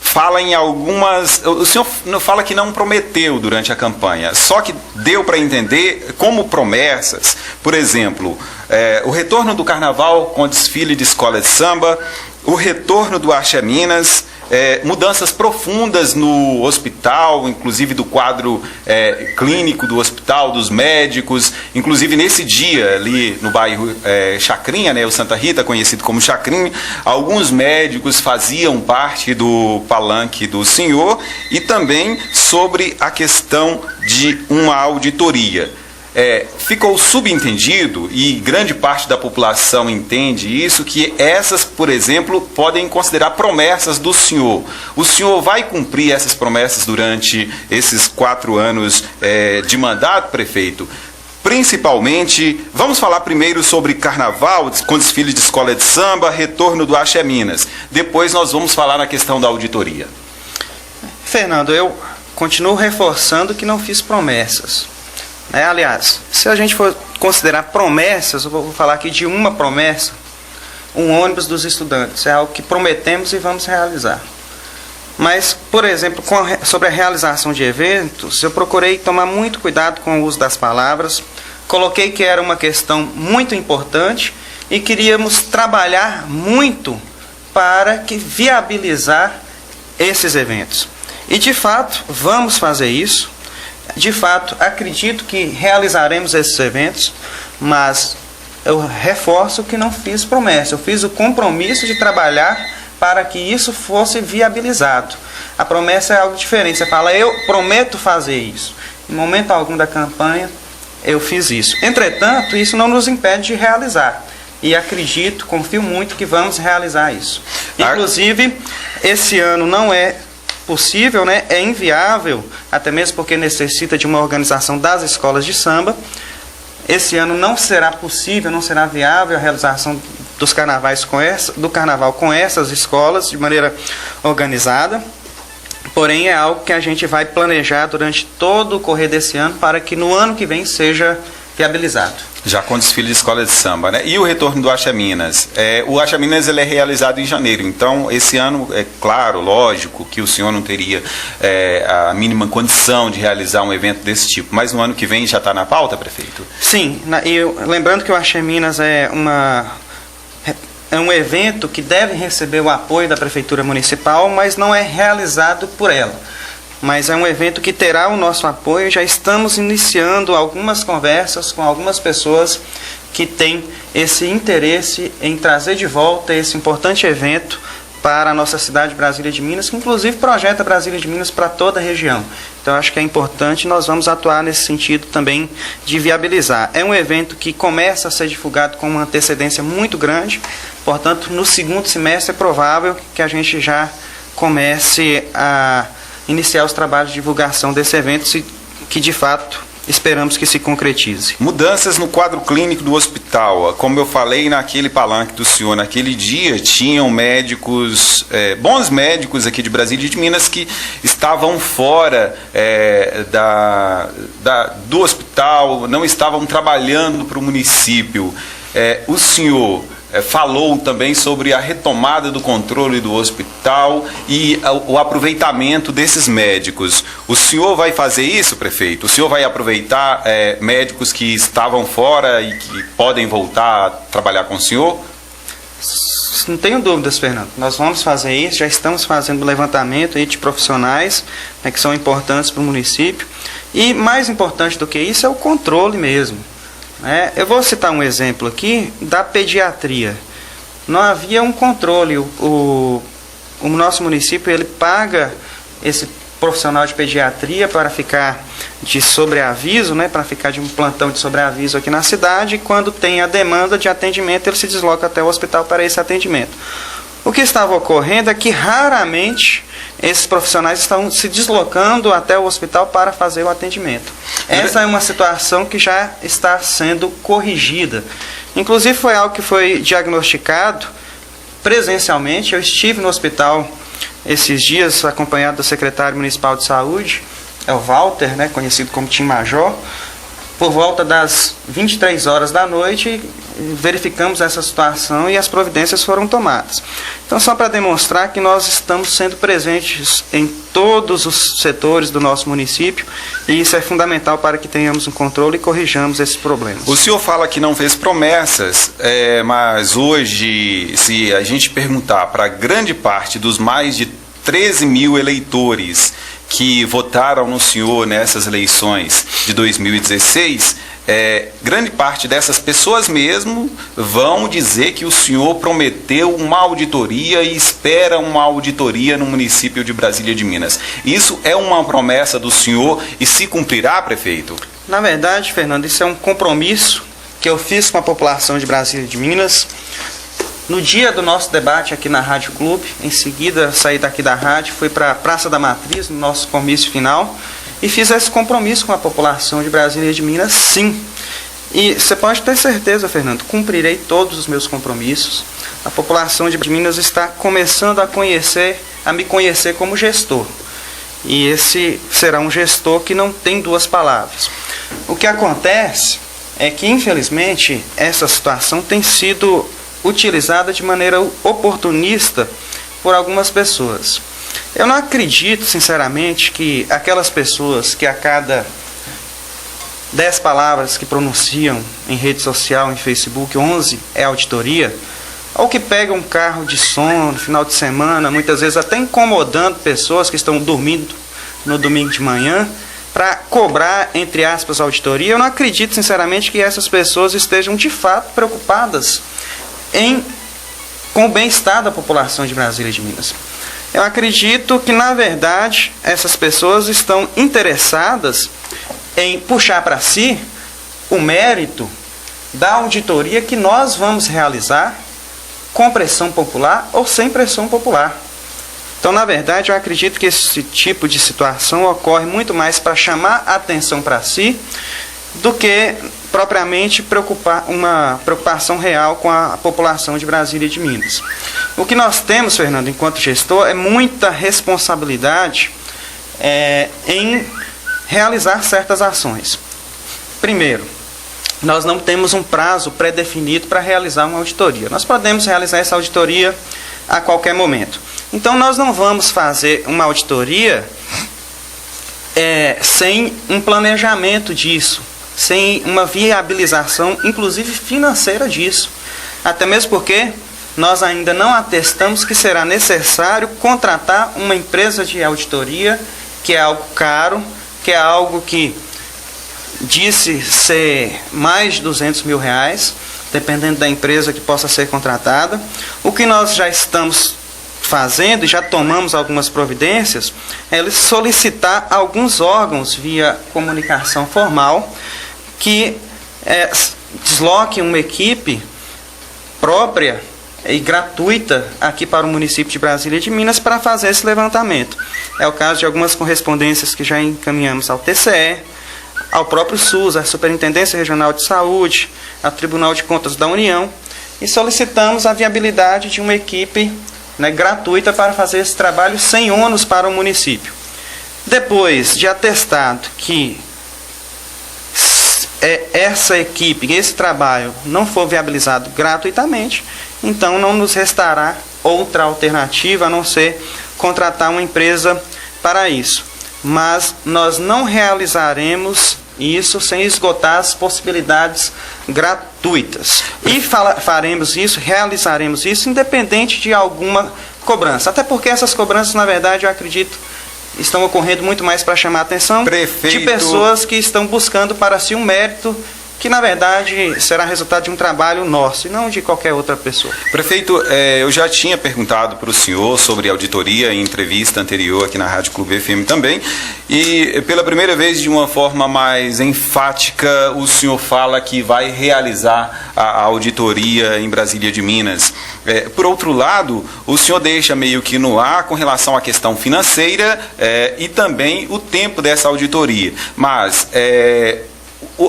fala em algumas... O senhor fala que não prometeu durante a campanha, só que deu para entender como promessas, por exemplo, o retorno do Carnaval com desfile de escola de samba, o retorno do Axé Minas, mudanças profundas no hospital, inclusive do quadro clínico do hospital, dos médicos. Inclusive nesse dia ali no bairro Chacrinha, né, o Santa Rita, conhecido como Chacrinha, alguns médicos faziam parte do palanque do senhor, e também sobre a questão de uma auditoria. Ficou subentendido, e grande parte da população entende isso, que essas, por exemplo, podem considerar promessas do senhor. O senhor vai cumprir essas promessas durante esses 4 anos de mandato, prefeito? Principalmente, vamos falar primeiro sobre carnaval, com desfile de escola de samba, retorno do Axé Minas. Depois nós vamos falar na questão da auditoria. Fernando, eu continuo reforçando que não fiz promessas. Aliás, se a gente for considerar promessas, eu vou falar aqui de uma promessa, um ônibus dos estudantes. É algo que prometemos e vamos realizar. Mas, por exemplo, sobre a realização de eventos, eu procurei tomar muito cuidado com o uso das palavras, coloquei que era uma questão muito importante e queríamos trabalhar muito para que viabilizar esses eventos. E, de fato, vamos fazer isso. De fato, acredito que realizaremos esses eventos, mas eu reforço que não fiz promessa. Eu fiz o compromisso de trabalhar para que isso fosse viabilizado. A promessa é algo diferente. Você fala, eu prometo fazer isso. Em momento algum da campanha, eu fiz isso. Entretanto, isso não nos impede de realizar. E acredito, confio muito que vamos realizar isso. Inclusive, esse ano não é possível, né? É inviável, até mesmo porque necessita de uma organização das escolas de samba. Esse ano não será possível, não será viável a realização do carnaval com essas escolas de maneira organizada. Porém, é algo que a gente vai planejar durante todo o correr desse ano para que no ano que vem seja viabilizado. Já com desfile de escola de samba, né? E o retorno do Axé Minas? O Axé Minas ele é realizado em janeiro, então esse ano, é claro, lógico, que o senhor não teria a mínima condição de realizar um evento desse tipo, mas no ano que vem já está na pauta, prefeito? Sim, lembrando que o Axé Minas é um evento que deve receber o apoio da Prefeitura Municipal, mas não é realizado por ela. Mas é um evento que terá o nosso apoio. Já estamos iniciando algumas conversas com algumas pessoas que têm esse interesse em trazer de volta esse importante evento para a nossa cidade, Brasília de Minas, que inclusive projeta Brasília de Minas para toda a região. Então acho que é importante e nós vamos atuar nesse sentido também de viabilizar. É um evento que começa a ser divulgado com uma antecedência muito grande, portanto no segundo semestre é provável que a gente já comece a iniciar os trabalhos de divulgação desse evento, que de fato esperamos que se concretize. Mudanças no quadro clínico do hospital. Como eu falei naquele palanque do senhor, naquele dia tinham médicos, bons médicos aqui de Brasília e de Minas, que estavam fora do hospital, não estavam trabalhando para o município. O senhor falou também sobre a retomada do controle do hospital e o aproveitamento desses médicos. O senhor vai fazer isso, prefeito? O senhor vai aproveitar médicos que estavam fora e que podem voltar a trabalhar com o senhor? Não tenho dúvidas, Fernando. Nós vamos fazer isso, já estamos fazendo um levantamento aí de profissionais, né, que são importantes para o município. E mais importante do que isso é o controle mesmo. Eu vou citar um exemplo aqui da pediatria. Não havia um controle. O nosso município ele paga esse profissional de pediatria para ficar de sobreaviso, né, para ficar de um plantão de sobreaviso aqui na cidade, e quando tem a demanda de atendimento, ele se desloca até o hospital para esse atendimento. O que estava ocorrendo é que raramente esses profissionais estão se deslocando até o hospital para fazer o atendimento. Essa é uma situação que já está sendo corrigida. Inclusive foi algo que foi diagnosticado presencialmente. Eu estive no hospital esses dias acompanhado do secretário municipal de saúde, é o Walter, né, conhecido como Tim Major. Por volta das 23 horas da noite, verificamos essa situação e as providências foram tomadas. Então, só para demonstrar que nós estamos sendo presentes em todos os setores do nosso município, e isso é fundamental para que tenhamos um controle e corrijamos esses problemas. O senhor fala que não fez promessas, mas hoje, se a gente perguntar para grande parte dos mais de 13 mil eleitores que votaram no senhor nessas eleições de 2016, grande parte dessas pessoas mesmo vão dizer que o senhor prometeu uma auditoria e espera uma auditoria no município de Brasília de Minas. Isso é uma promessa do senhor e se cumprirá, prefeito? Na verdade, Fernando, isso é um compromisso que eu fiz com a população de Brasília de Minas. No dia do nosso debate aqui na Rádio Clube, em seguida saí daqui da rádio, fui para a Praça da Matriz, no nosso comício final, e fiz esse compromisso com a população de Brasília de Minas, sim. E você pode ter certeza, Fernando, cumprirei todos os meus compromissos. A população de Minas está começando a me conhecer como gestor. E esse será um gestor que não tem duas palavras. O que acontece é que, infelizmente, essa situação tem sido utilizada de maneira oportunista por algumas pessoas. Eu não acredito, sinceramente, que aquelas pessoas que a cada 10 palavras que pronunciam em rede social, em Facebook, 11 é auditoria, ou que pegam um carro de som no final de semana, muitas vezes até incomodando pessoas que estão dormindo no domingo de manhã, para cobrar, entre aspas, auditoria. Eu não acredito, sinceramente, que essas pessoas estejam de fato preocupadas com o bem-estar da população de Brasília de Minas. Eu acredito que, na verdade, essas pessoas estão interessadas em puxar para si o mérito da auditoria que nós vamos realizar com pressão popular ou sem pressão popular. Então, na verdade, eu acredito que esse tipo de situação ocorre muito mais para chamar a atenção para si do que propriamente uma preocupação real com a população de Brasília de Minas. O que nós temos, Fernando, enquanto gestor, é muita responsabilidade em realizar certas ações. Primeiro, nós não temos um prazo pré-definido para realizar uma auditoria. Nós podemos realizar essa auditoria a qualquer momento. Então, nós não vamos fazer uma auditoria sem um planejamento disso, sem uma viabilização, inclusive financeira disso. Até mesmo porque nós ainda não atestamos que será necessário contratar uma empresa de auditoria, que é algo caro, que é algo que disse ser mais de R$200 mil, dependendo da empresa que possa ser contratada. O que nós já estamos fazendo, e já tomamos algumas providências, é solicitar alguns órgãos via comunicação formal que desloquem uma equipe própria e gratuita aqui para o município de Brasília de Minas para fazer esse levantamento. É o caso de algumas correspondências que já encaminhamos ao TCE, ao próprio SUS, à Superintendência Regional de Saúde, ao Tribunal de Contas da União, e solicitamos a viabilidade de uma equipe gratuita para fazer esse trabalho sem ônus para o município. Depois de atestado que essa equipe, esse trabalho não for viabilizado gratuitamente, então não nos restará outra alternativa a não ser contratar uma empresa para isso. Mas nós não realizaremos isso sem esgotar as possibilidades gratuitas. E faremos isso, realizaremos isso, independente de alguma cobrança. Até porque essas cobranças, na verdade, eu acredito, estão ocorrendo muito mais para chamar a atenção de pessoas que estão buscando para si um mérito que, na verdade, será resultado de um trabalho nosso e não de qualquer outra pessoa. Prefeito, eu já tinha perguntado para o senhor sobre auditoria em entrevista anterior aqui na Rádio Clube FM também, e pela primeira vez, de uma forma mais enfática, o senhor fala que vai realizar a auditoria em Brasília de Minas. Por outro lado, o senhor deixa meio que no ar com relação à questão financeira e também o tempo dessa auditoria. Mas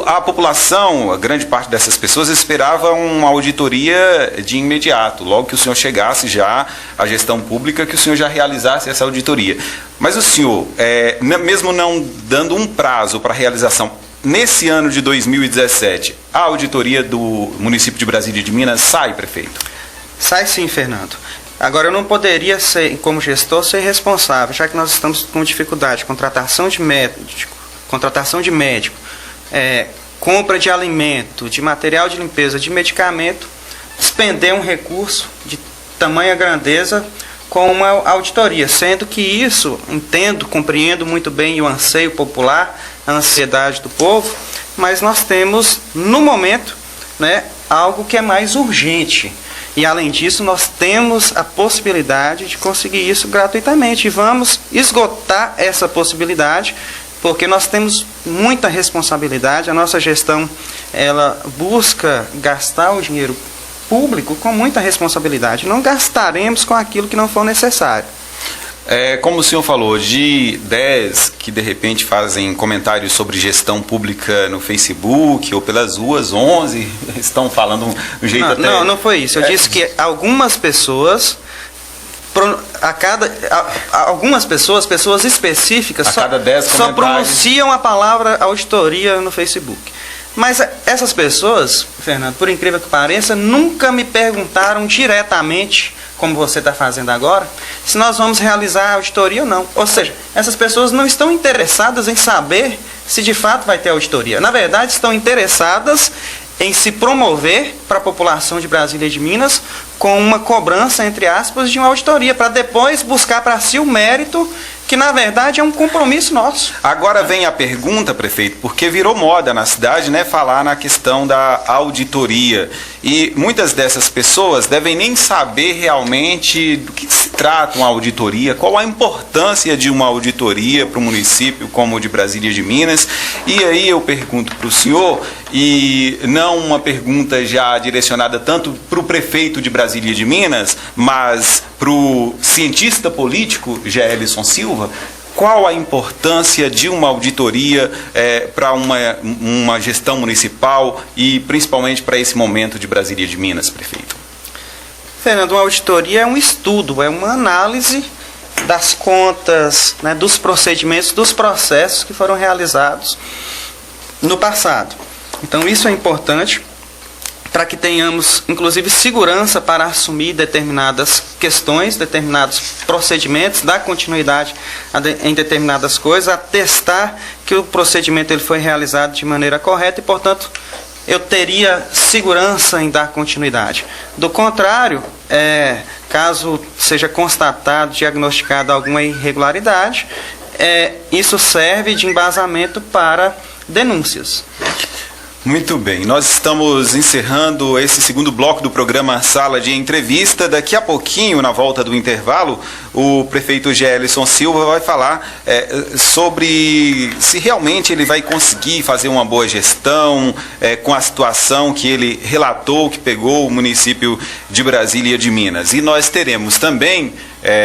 a população, a grande parte dessas pessoas, esperava uma auditoria de imediato, logo que o senhor chegasse já à gestão pública, que o senhor já realizasse essa auditoria. Mas o senhor, mesmo não dando um prazo para a realização, nesse ano de 2017, a auditoria do município de Brasília de Minas sai, prefeito? Sai sim, Fernando. Agora, eu não poderia, como gestor, ser responsável, já que nós estamos com dificuldade de contratação de médico, compra de alimento, de material de limpeza, de medicamento, despender um recurso de tamanha grandeza com uma auditoria, sendo que isso, compreendo muito bem o anseio popular, a ansiedade do povo, mas nós temos, no momento, né, algo que é mais urgente. E, além disso, nós temos a possibilidade de conseguir isso gratuitamente. E vamos esgotar essa possibilidade, porque nós temos muita responsabilidade. A nossa gestão, ela busca gastar o dinheiro público com muita responsabilidade. Não gastaremos com aquilo que não for necessário. Como o senhor falou, de 10 que de repente fazem comentários sobre gestão pública no Facebook ou pelas ruas, 11 estão falando um jeito Não foi isso. Eu disse que algumas pessoas, pessoas específicas, só pronunciam a palavra auditoria no Facebook. Mas essas pessoas, Fernando, por incrível que pareça, nunca me perguntaram diretamente, como você está fazendo agora, se nós vamos realizar a auditoria ou não. Ou seja, essas pessoas não estão interessadas em saber se de fato vai ter auditoria. Na verdade, estão interessadas em se promover para a população de Brasília e de Minas com uma cobrança, entre aspas, de uma auditoria, para depois buscar para si o mérito, que na verdade é um compromisso nosso. Agora vem a pergunta, prefeito, porque virou moda na cidade, né, falar na questão da auditoria. E muitas dessas pessoas devem nem saber realmente do que se trata uma auditoria, qual a importância de uma auditoria para o município como o de Brasília e de Minas. E aí eu pergunto para o senhor, e não uma pergunta já direcionada tanto para o prefeito de Brasília e de Minas, mas para o cientista político Gelson Silva, qual a importância de uma auditoria para uma gestão municipal e principalmente para esse momento de Brasília e de Minas, prefeito? Fernando, uma auditoria é um estudo, é uma análise das contas, né, dos procedimentos, dos processos que foram realizados no passado. Então isso é importante para que tenhamos, inclusive, segurança para assumir determinadas questões, determinados procedimentos, dar continuidade em determinadas coisas, atestar que o procedimento ele foi realizado de maneira correta e, portanto, eu teria segurança em dar continuidade. Do contrário, caso seja constatado, diagnosticado alguma irregularidade, isso serve de embasamento para denúncias. Muito bem, nós estamos encerrando esse segundo bloco do programa Sala de Entrevista. Daqui a pouquinho, na volta do intervalo, o prefeito Gelson Silva vai falar sobre se realmente ele vai conseguir fazer uma boa gestão com a situação que ele relatou, que pegou o município de Brasília e de Minas. E nós teremos também,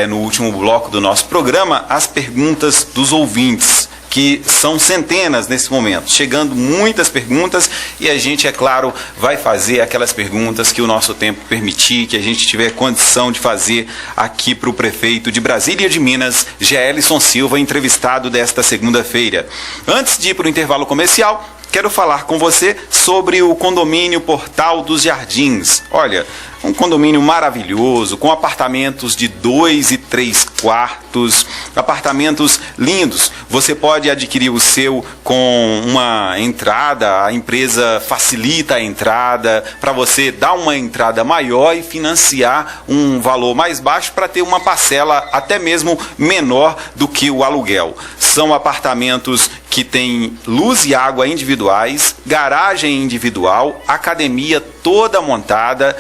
no último bloco do nosso programa, as perguntas dos ouvintes, que são centenas nesse momento, chegando muitas perguntas, e a gente, é claro, vai fazer aquelas perguntas que o nosso tempo permitir, que a gente tiver condição de fazer aqui para o prefeito de Brasília e de Minas, Gelson Silva, entrevistado desta segunda-feira. Antes de ir para o intervalo comercial, quero falar com você sobre o condomínio Portal dos Jardins. Olha, um condomínio maravilhoso, com apartamentos de 2 e 3 quartos, apartamentos lindos. Você pode adquirir o seu com uma entrada, a empresa facilita a entrada, para você dar uma entrada maior e financiar um valor mais baixo para ter uma parcela até mesmo menor do que o aluguel. São apartamentos que têm luz e água individuais, garagem individual, academia toda montada,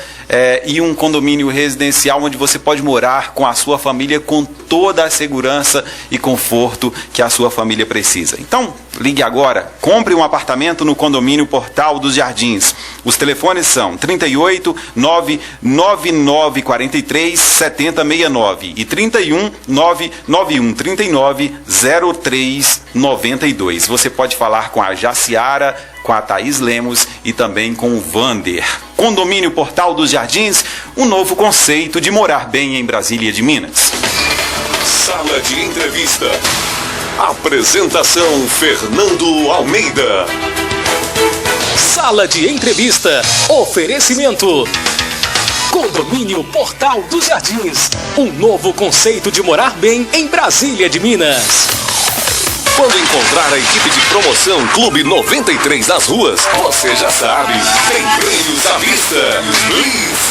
e um condomínio residencial onde você pode morar com a sua família com toda a segurança e conforto que a sua família precisa. Então, ligue agora, compre um apartamento no condomínio Portal dos Jardins. Os telefones são 38 999 43 7069 e 31 991 39 0392. Você pode falar com a Jaciara, com a Thaís Lemos e também com o Vander. Condomínio Portal dos Jardins, um novo conceito de morar bem em Brasília de Minas. Sala de Entrevista. Apresentação Fernando Almeida. Sala de Entrevista. Oferecimento. Condomínio Portal dos Jardins. Um novo conceito de morar bem em Brasília de Minas. Quando encontrar a equipe de promoção Clube 93 nas ruas, você já sabe, tem prêmios à vista.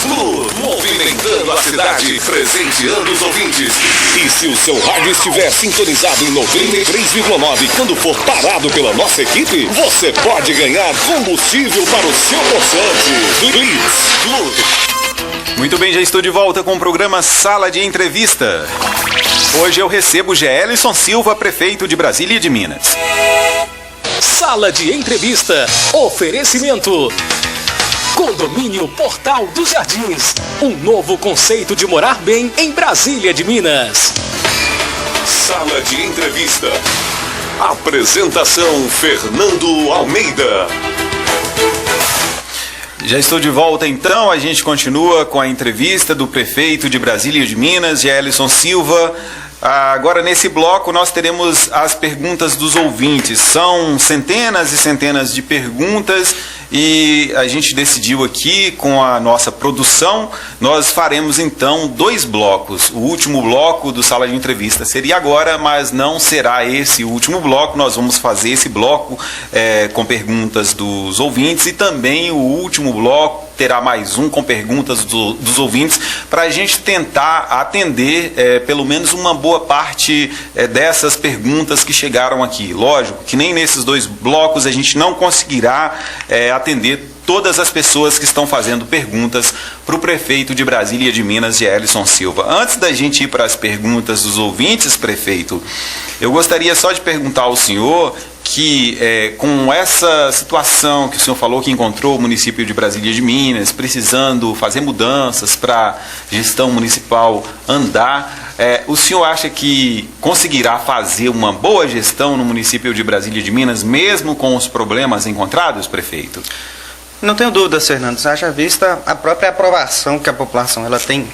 Flu, movimentando a cidade, presenteando os ouvintes. E se o seu rádio estiver sintonizado em 93,9 quando for parado pela nossa equipe, você pode ganhar combustível para o seu poçante. Blitz Flu. Muito bem, já estou de volta com o programa Sala de Entrevista. Hoje eu recebo Gelson Silva, prefeito de Brasília e de Minas. Sala de Entrevista. Oferecimento. Condomínio Portal dos Jardins. Um novo conceito de morar bem em Brasília de Minas. Sala de Entrevista. Apresentação Fernando Almeida. Já estou de volta então, a gente continua com a entrevista do prefeito de Brasília e de Minas, Gelson Silva. Agora nesse bloco nós teremos as perguntas dos ouvintes. São centenas e centenas de perguntas e a gente decidiu aqui com a nossa produção, nós faremos então 2 blocos. O último bloco do Sala de Entrevista seria agora, mas não será esse o último bloco. Nós vamos fazer esse bloco com perguntas dos ouvintes e também o último bloco terá mais um com perguntas dos ouvintes para a gente tentar atender pelo menos uma boa parte dessas perguntas que chegaram aqui. Lógico que nem nesses 2 blocos a gente não conseguirá atender todas as pessoas que estão fazendo perguntas para o prefeito de Brasília e de Minas, Gelson Silva. Antes da gente ir para as perguntas dos ouvintes, prefeito, eu gostaria só de perguntar ao senhor que com essa situação que o senhor falou que encontrou o município de Brasília de Minas, precisando fazer mudanças para a gestão municipal andar, o senhor acha que conseguirá fazer uma boa gestão no município de Brasília de Minas, mesmo com os problemas encontrados, prefeito? Não tenho dúvidas, Fernando. Haja vista a própria aprovação que a população ela tem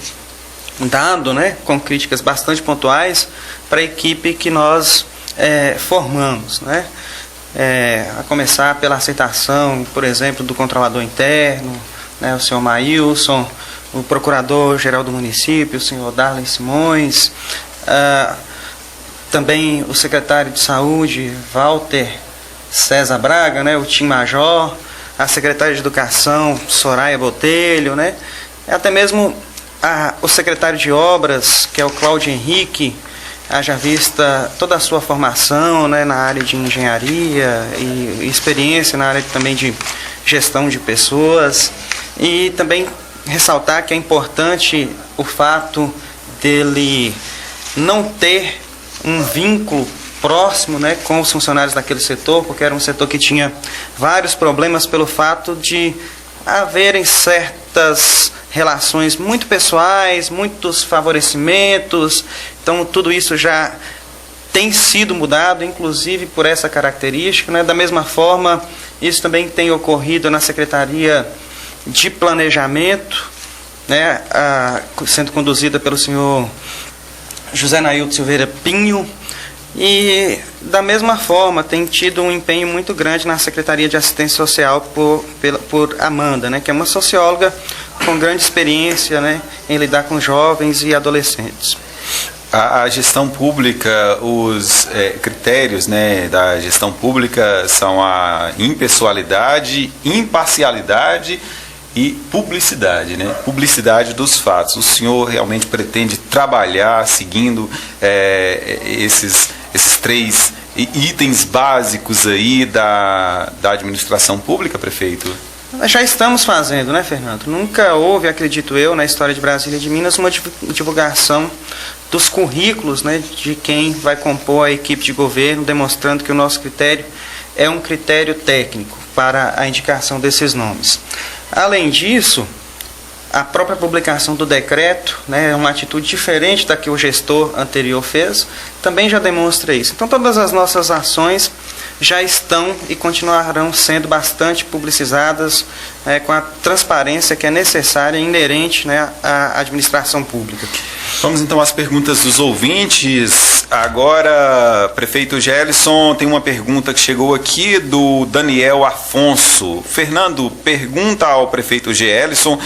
dado, né, com críticas bastante pontuais para a equipe que nós formamos, né? A começar pela aceitação, por exemplo, do controlador interno, né, o senhor Maílson, o procurador-geral do município, o senhor Darley Simões, também o secretário de Saúde, Walter César Braga, né, o Tim Major, a secretária de Educação, Soraya Botelho, né, até mesmo o secretário de Obras, que é o Cláudio Henrique, haja vista toda a sua formação, né, na área de engenharia e experiência na área também de gestão de pessoas, e também ressaltar que é importante o fato dele não ter um vínculo próximo, né, com os funcionários daquele setor, porque era um setor que tinha vários problemas pelo fato de haverem certas relações muito pessoais, muitos favorecimentos. Então tudo isso já tem sido mudado, inclusive por essa característica, né? Da mesma forma, isso também tem ocorrido na Secretaria de Planejamento, né? Sendo conduzida pelo senhor José Nailton Silveira Pinho. E da mesma forma tem tido um empenho muito grande na Secretaria de Assistência Social por Amanda, né, que é uma socióloga com grande experiência, né, em lidar com jovens e adolescentes. A gestão pública, os critérios, né, da gestão pública são a impessoalidade, imparcialidade e publicidade, né? Publicidade dos fatos. O senhor realmente pretende trabalhar seguindo esses 3 itens básicos aí da administração pública, prefeito? Nós já estamos fazendo, né, Fernando? Nunca houve, acredito eu, na história de Brasília e de Minas, uma divulgação dos currículos, né, de quem vai compor a equipe de governo, demonstrando que o nosso critério é um critério técnico para a indicação desses nomes. Além disso, a própria publicação do decreto, né, é uma atitude diferente da que o gestor anterior fez, também já demonstra isso. Então todas as nossas ações já estão e continuarão sendo bastante publicizadas, com a transparência que é necessária e inerente, né, à administração pública. Vamos então às perguntas dos ouvintes. Agora, prefeito Gelson, tem uma pergunta que chegou aqui do Daniel Afonso. Fernando, pergunta ao prefeito Gelson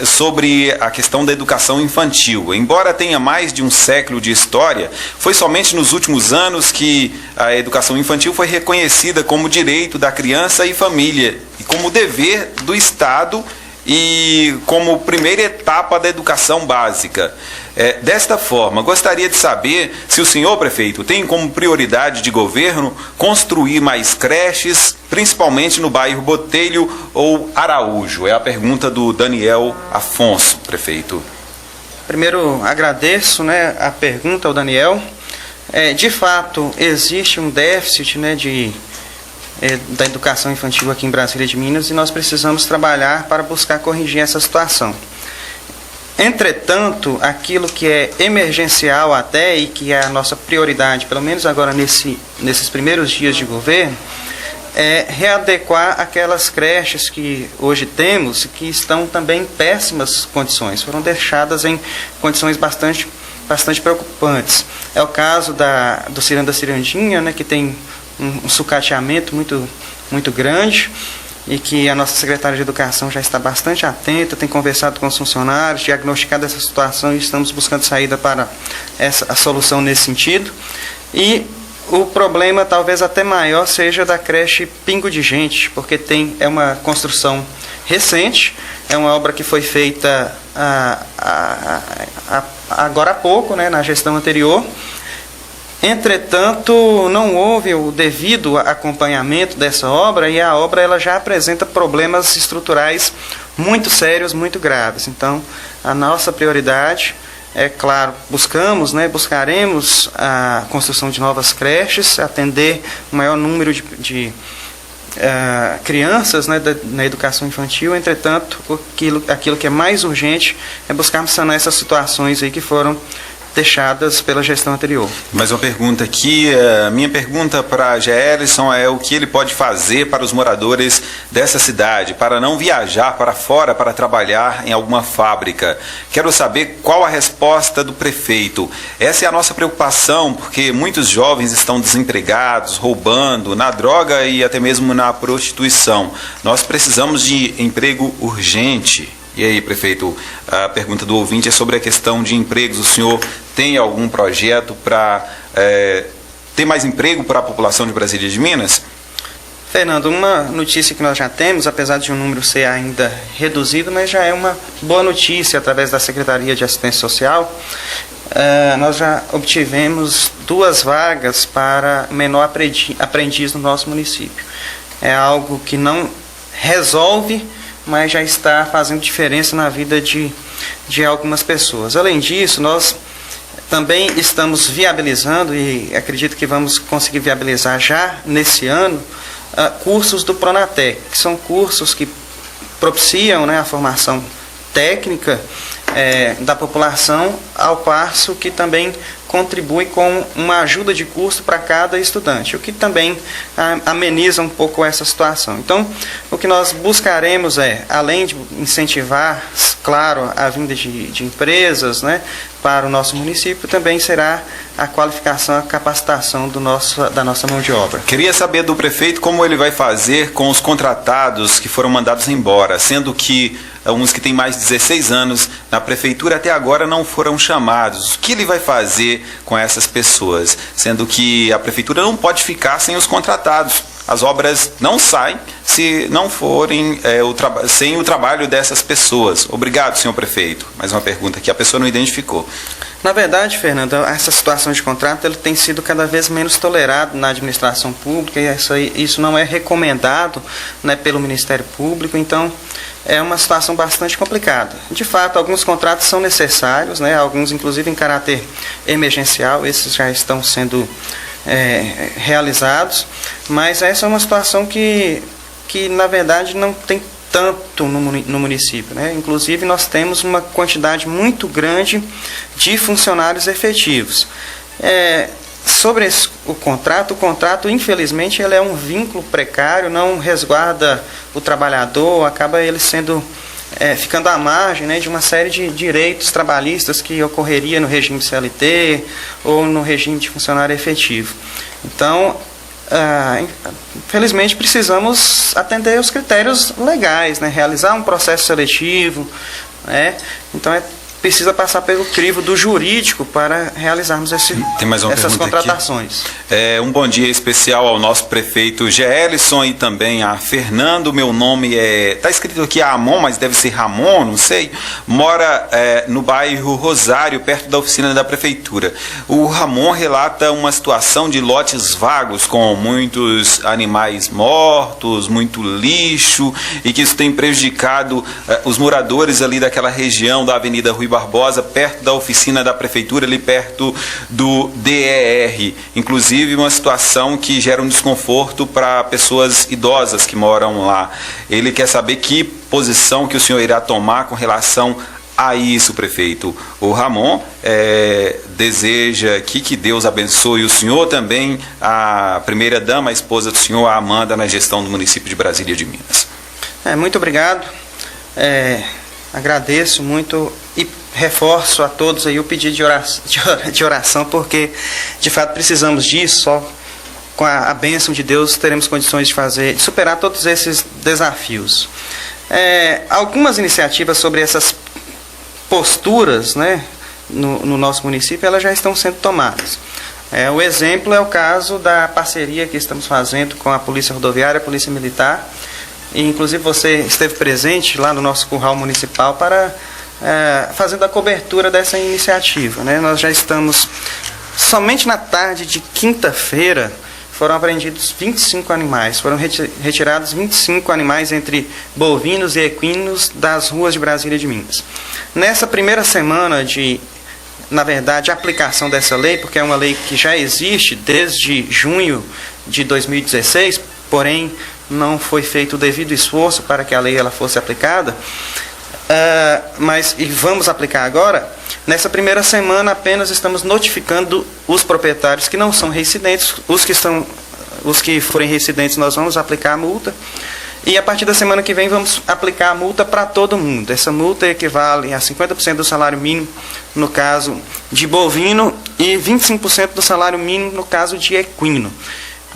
sobre a questão da educação infantil. Embora tenha mais de um século de história, foi somente nos últimos anos que a educação infantil foi reconhecida como direito da criança e família e como dever do Estado e como primeira etapa da educação básica. Desta forma, gostaria de saber se o senhor prefeito tem como prioridade de governo construir mais creches, principalmente no bairro Botelho ou Araújo. É a pergunta do Daniel Afonso, prefeito. Primeiro, agradeço, né, a pergunta ao Daniel. De fato, existe um déficit, né, da educação infantil aqui em Brasília de Minas e nós precisamos trabalhar para buscar corrigir essa situação. Entretanto, aquilo que é emergencial até e que é a nossa prioridade, pelo menos agora nesses primeiros dias de governo, é readequar aquelas creches que hoje temos e que estão também em péssimas condições. Foram deixadas em condições bastante preocupantes. É o caso do Ciranda Cirandinha, né, que tem um sucateamento muito grande e que a nossa secretária de Educação já está bastante atenta, tem conversado com os funcionários, diagnosticado essa situação e estamos buscando saída para a solução nesse sentido. E o problema talvez até maior seja da creche Pingo de Gente, porque é uma construção recente, é uma obra que foi feita agora há pouco, né, na gestão anterior. Entretanto, não houve o devido acompanhamento dessa obra e a obra ela já apresenta problemas estruturais muito sérios, muito graves. Então, a nossa prioridade é, claro, buscaremos a construção de novas creches, atender o maior número de crianças, né, na educação infantil. Entretanto, aquilo que é mais urgente é buscarmos sanar essas situações aí que foram deixadas pela gestão anterior. Mais uma pergunta aqui, minha pergunta para Gerson é o que ele pode fazer para os moradores dessa cidade, para não viajar para fora para trabalhar em alguma fábrica. Quero saber qual a resposta do prefeito. Essa é a nossa preocupação, porque muitos jovens estão desempregados, roubando, na droga e até mesmo na prostituição. Nós precisamos de emprego urgente. E aí, prefeito, a pergunta do ouvinte é sobre a questão de empregos. O senhor tem algum projeto para ter mais emprego para a população de Brasília de Minas? Fernando, uma notícia que nós já temos, apesar de um número ser ainda reduzido, mas já é uma boa notícia através da Secretaria de Assistência Social. Nós já obtivemos 2 vagas para menor aprendiz no nosso município. É algo que não resolve, mas já está fazendo diferença na vida de algumas pessoas. Além disso, nós também estamos viabilizando, e acredito que vamos conseguir viabilizar já nesse ano, cursos do Pronatec, que são cursos que propiciam, né, a formação técnica da população, ao passo que também contribui com uma ajuda de custo para cada estudante, o que também ameniza um pouco essa situação. Então, o que nós buscaremos além de incentivar, claro, a vinda de empresas, né, para o nosso município, também será a qualificação, a capacitação da nossa mão de obra. Queria saber do prefeito como ele vai fazer com os contratados que foram mandados embora, sendo que uns que têm mais de 16 anos na prefeitura até agora não foram chamados. O que ele vai fazer com essas pessoas? Sendo que a prefeitura não pode ficar sem os contratados. As obras não saem se não forem sem o trabalho dessas pessoas. Obrigado, senhor prefeito. Mais uma pergunta que a pessoa não identificou. Na verdade, Fernando, essa situação de contrato ele tem sido cada vez menos tolerado na administração pública e isso não é recomendado, né, pelo Ministério Público, então é uma situação bastante complicada. De fato, alguns contratos são necessários, né, alguns inclusive em caráter emergencial, esses já estão sendo realizados, mas essa é uma situação que na verdade não tem tanto no município, né? Inclusive nós temos uma quantidade muito grande de funcionários efetivos. Sobre o contrato infelizmente ele é um vínculo precário, não resguarda o trabalhador, acaba ele ficando à margem, né, de uma série de direitos trabalhistas que ocorreria no regime de CLT ou no regime de funcionário efetivo. Então, infelizmente precisamos atender os critérios legais, né, realizar um processo seletivo, né, então precisa passar pelo crivo do jurídico para realizarmos Tem mais uma essas pergunta contratações. Um bom dia especial ao nosso prefeito Gelson e também a Fernando. Meu nome está escrito aqui Amon, mas deve ser Ramon, não sei. Mora no bairro Rosário, perto da oficina da prefeitura. O Ramon relata uma situação de lotes vagos com muitos animais mortos, muito lixo, e que isso tem prejudicado os moradores ali daquela região da Avenida Rui Barbosa, perto da oficina da prefeitura, ali perto do DER. Inclusive uma situação que gera um desconforto para pessoas idosas que moram lá. Ele quer saber que posição que o senhor irá tomar com relação a isso, prefeito. O Ramon deseja aqui que Deus abençoe o senhor, também a primeira-dama, a esposa do senhor, a Amanda, na gestão do município de Brasília de Minas. Muito obrigado. Agradeço muito e reforço a todos aí o pedido de oração, porque de fato precisamos disso. Só com a bênção de Deus teremos condições de superar todos esses desafios. Algumas iniciativas sobre essas posturas, né, no nosso município, elas já estão sendo tomadas. O exemplo é o caso da parceria que estamos fazendo com a Polícia Rodoviária, a Polícia Militar, e inclusive você esteve presente lá no nosso curral municipal para fazendo a cobertura dessa iniciativa, né? Nós já estamos, somente na tarde de quinta-feira, foram apreendidos 25 animais, foram retirados 25 animais entre bovinos e equinos das ruas de Brasília de Minas. Nessa primeira semana na verdade, a aplicação dessa lei, porque é uma lei que já existe desde junho de 2016, porém não foi feito o devido esforço para que a lei ela fosse aplicada, e vamos aplicar agora. Nessa primeira semana apenas estamos notificando os proprietários que não são reincidentes. Os que forem reincidentes nós vamos aplicar a multa, e a partir da semana que vem vamos aplicar a multa para todo mundo. Essa multa equivale a 50% do salário mínimo no caso de bovino e 25% do salário mínimo no caso de equino.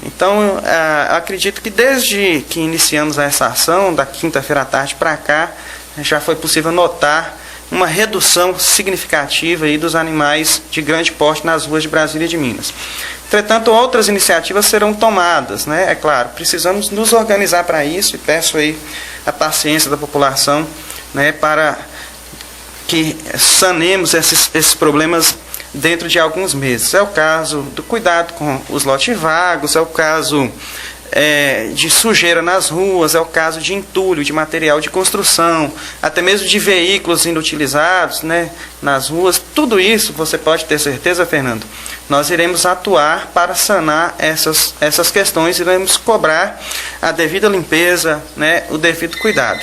Então, acredito que desde que iniciamos essa ação, da quinta-feira à tarde para cá, já foi possível notar uma redução significativa aí dos animais de grande porte nas ruas de Brasília de Minas. Entretanto, outras iniciativas serão tomadas, né? É claro, precisamos nos organizar para isso, e peço aí a paciência da população, né, para que sanemos esses problemas dentro de alguns meses. É o caso do cuidado com os lotes vagos, é o caso de sujeira nas ruas, é o caso de entulho de material de construção, até mesmo de veículos inutilizados, né, nas ruas. Tudo isso, você pode ter certeza, Fernando, nós iremos atuar para sanar essas questões, iremos cobrar a devida limpeza, né, o devido cuidado.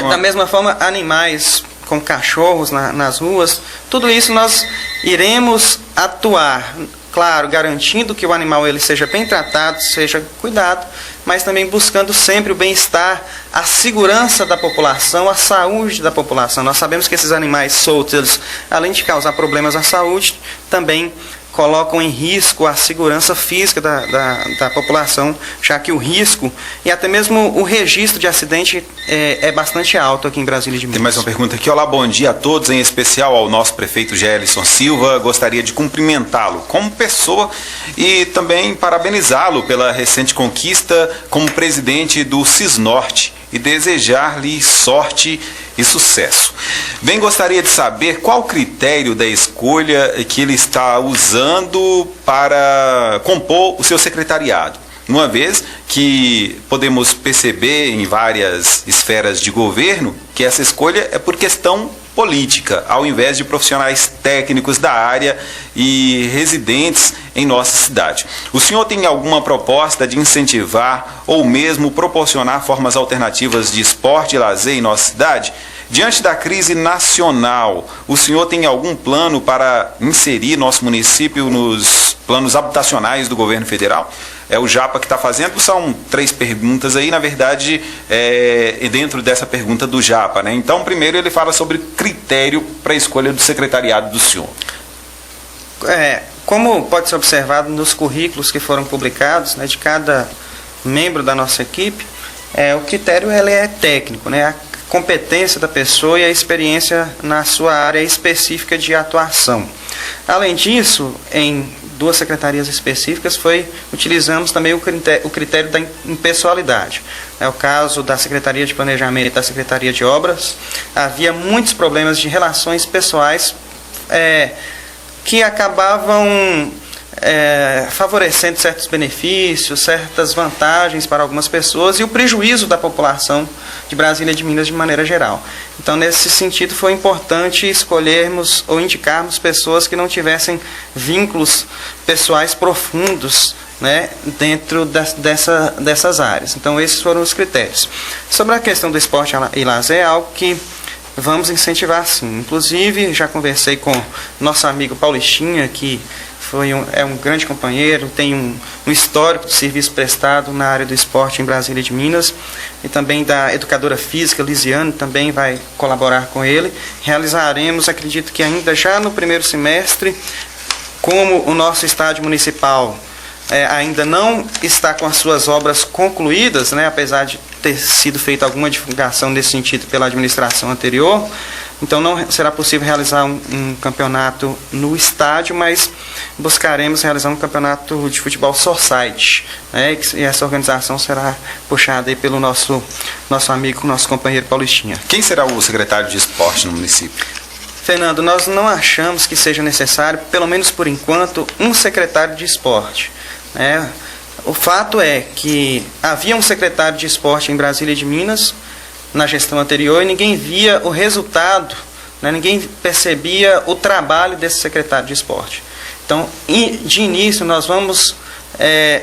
Da mesma forma, animais como cachorros nas ruas, tudo isso nós iremos atuar, claro, garantindo que o animal ele seja bem tratado, seja cuidado, mas também buscando sempre o bem-estar, a segurança da população, a saúde da população. Nós sabemos que esses animais soltos, eles, além de causar problemas à saúde, também colocam em risco a segurança física da população, já que o risco e até mesmo o registro de acidente é bastante alto aqui em Brasília de Minas. Tem mais uma pergunta aqui. Olá, bom dia a todos, em especial ao nosso prefeito Gelson Silva. Gostaria de cumprimentá-lo como pessoa e também parabenizá-lo pela recente conquista como presidente do Cisnorte e desejar-lhe sorte e sucesso. Bem, gostaria de saber qual o critério da escolha que ele está usando para compor o seu secretariado, uma vez que podemos perceber em várias esferas de governo que essa escolha é por questão política, ao invés de profissionais técnicos da área e residentes em nossa cidade. O senhor tem alguma proposta de incentivar ou mesmo proporcionar formas alternativas de esporte e lazer em nossa cidade? Diante da crise nacional, o senhor tem algum plano para inserir nosso município nos planos habitacionais do governo federal? É o Japa que está fazendo, são 3 perguntas aí, na verdade, dentro dessa pergunta do Japa, né? Então, primeiro ele fala sobre critério para a escolha do secretariado do senhor. Como pode ser observado nos currículos que foram publicados, né, de cada membro da nossa equipe, o critério ele é técnico, né? competência da pessoa e a experiência na sua área específica de atuação. Além disso, em 2 secretarias específicas, utilizamos também o critério da impessoalidade. É o caso da Secretaria de Planejamento e da Secretaria de Obras. Havia muitos problemas de relações pessoais que acabavam favorecendo certos benefícios, certas vantagens para algumas pessoas e o prejuízo da população de Brasília e de Minas de maneira geral. Então, nesse sentido, foi importante escolhermos ou indicarmos pessoas que não tivessem vínculos pessoais profundos, né, dentro dessas áreas. Então, esses foram os critérios. Sobre a questão do esporte e lazer, é algo que vamos incentivar sim. Inclusive, já conversei com nosso amigo Paulistinha, que é um grande companheiro, tem um histórico de serviço prestado na área do esporte em Brasília e de Minas, e também da educadora física, Lisiane, também vai colaborar com ele. Realizaremos, acredito que ainda já no primeiro semestre, como o nosso estádio municipal ainda não está com as suas obras concluídas, né, apesar de ter sido feita alguma divulgação nesse sentido pela administração anterior, então não será possível realizar um campeonato no estádio, mas buscaremos realizar um campeonato de futebol society, né, e essa organização será puxada aí pelo nosso amigo, nosso companheiro Paulistinha. Quem será o secretário de esporte no município? Fernando, nós não achamos que seja necessário, pelo menos por enquanto, um secretário de esporte. O fato é que havia um secretário de esporte em Brasília e de Minas na gestão anterior e ninguém via o resultado, né, ninguém percebia o trabalho desse secretário de esporte. Então, de início, nós vamos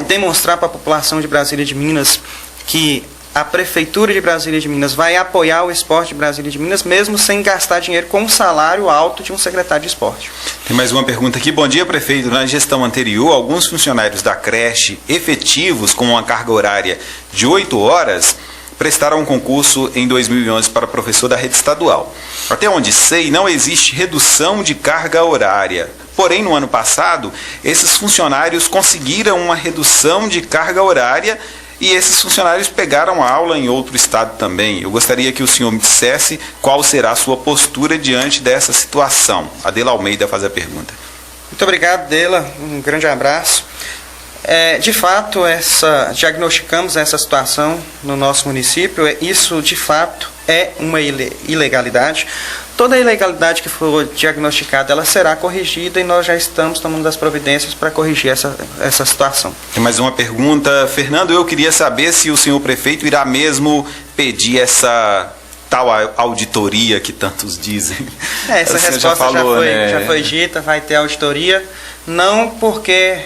demonstrar para a população de Brasília e de Minas que a Prefeitura de Brasília e de Minas vai apoiar o esporte de Brasília e de Minas, mesmo sem gastar dinheiro com um salário alto de um secretário de esporte. Tem mais uma pergunta aqui. Bom dia, prefeito. Na gestão anterior, alguns funcionários da creche efetivos com uma carga horária de 8 horas prestaram um concurso em 2011 para professor da rede estadual. Até onde sei, não existe redução de carga horária. Porém, no ano passado, esses funcionários conseguiram uma redução de carga horária e esses funcionários pegaram aula em outro estado também. Eu gostaria que o senhor me dissesse qual será a sua postura diante dessa situação. Adela Almeida faz a pergunta. Muito obrigado, Adela. Um grande abraço. De fato, diagnosticamos essa situação no nosso município. Isso, de fato, é uma ilegalidade. Toda a ilegalidade que for diagnosticada, ela será corrigida e nós já estamos tomando as providências para corrigir essa situação. Tem mais uma pergunta. Fernando, eu queria saber se o senhor prefeito irá mesmo pedir essa tal auditoria que tantos dizem. Essa resposta já foi dita, vai ter auditoria, não porque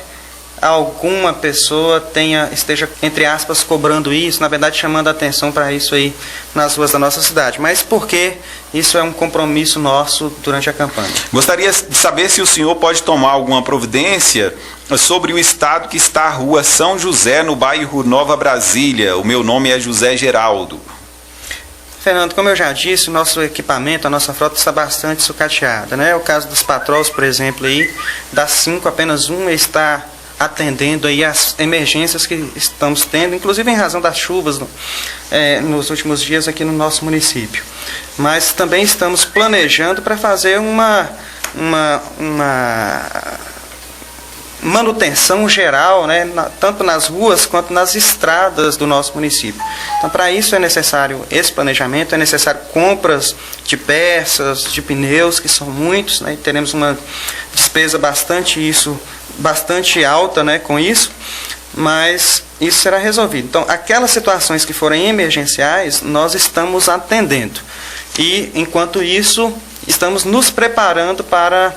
alguma pessoa esteja, entre aspas, cobrando isso, na verdade chamando a atenção para isso aí nas ruas da nossa cidade, mas porque isso é um compromisso nosso durante a campanha. Gostaria de saber se o senhor pode tomar alguma providência sobre o estado que está a rua São José, no bairro Nova Brasília. O meu nome é José Geraldo. Fernando, como eu já disse, o nosso equipamento, a nossa frota está bastante sucateada, né? O caso dos patrols, por exemplo, aí, das 5, apenas um está atendendo aí as emergências que estamos tendo, inclusive em razão das chuvas nos últimos dias aqui no nosso município. Mas também estamos planejando para fazer uma manutenção geral, né, tanto nas ruas quanto nas estradas do nosso município. Então, para isso é necessário esse planejamento, é necessário compras de peças, de pneus, que são muitos, né, e teremos uma despesa bastante alta, né, com isso, mas isso será resolvido. Então, aquelas situações que forem emergenciais, nós estamos atendendo. E, enquanto isso, estamos nos preparando para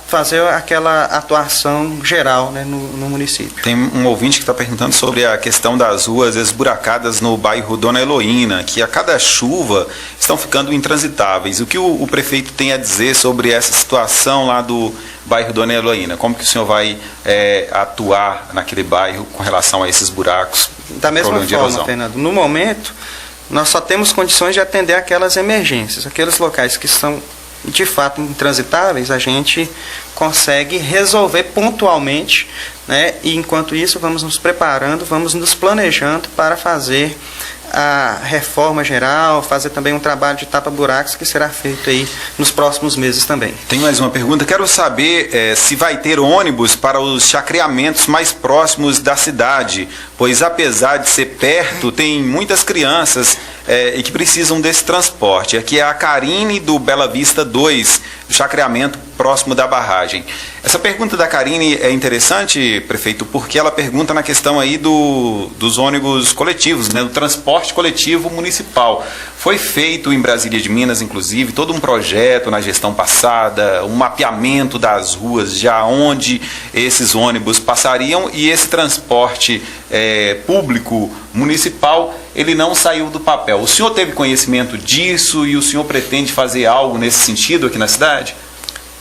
fazer aquela atuação geral, né, no município. Tem um ouvinte que está perguntando sobre a questão das ruas esburacadas no bairro Dona Heloína, que a cada chuva estão ficando intransitáveis. O que o prefeito tem a dizer sobre essa situação lá do bairro Dona Heloína? Como que o senhor vai atuar naquele bairro com relação a esses buracos? Da mesma forma, Fernando, no momento, nós só temos condições de atender aquelas emergências, aqueles locais que são de fato intransitáveis, a gente consegue resolver pontualmente, né? E enquanto isso vamos nos preparando, vamos nos planejando para fazer a reforma geral, fazer também um trabalho de tapa-buracos que será feito aí nos próximos meses também. Tem mais uma pergunta. Quero saber se vai ter ônibus para os chacreamentos mais próximos da cidade, pois apesar de ser perto, tem muitas crianças e que precisam desse transporte. Aqui é a Karine do Bela Vista 2, do chacreamento próximo da barragem. Essa pergunta da Karine é interessante, prefeito, porque ela pergunta na questão aí dos ônibus coletivos, né, do transporte coletivo municipal. Foi feito em Brasília de Minas, inclusive, todo um projeto na gestão passada, um mapeamento das ruas já onde esses ônibus passariam, e esse transporte público municipal, ele não saiu do papel. O senhor teve conhecimento disso e o senhor pretende fazer algo nesse sentido aqui na cidade?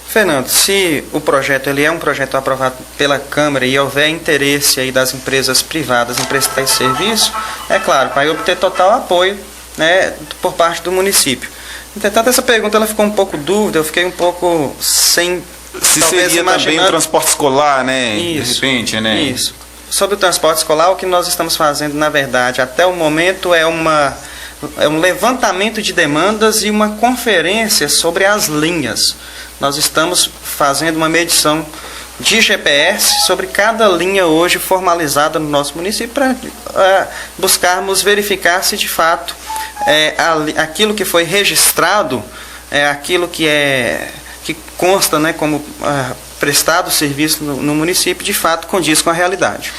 Fernando, se o projeto ele é um projeto aprovado pela Câmara e houver interesse aí das empresas privadas em prestar esse serviço, é claro, vai obter total apoio, né, por parte do município. Entretanto, essa pergunta ela ficou um pouco dúvida, eu fiquei um pouco sem... Se seria também um transporte escolar, né? Isso, de repente, né? Isso. Sobre o transporte escolar, o que nós estamos fazendo, na verdade, até o momento é um levantamento de demandas e uma conferência sobre as linhas. Nós estamos fazendo uma medição de GPS sobre cada linha hoje formalizada no nosso município para buscarmos verificar se de fato aquilo que foi registrado, aquilo que consta, né, como prestado serviço no município, de fato condiz com a realidade.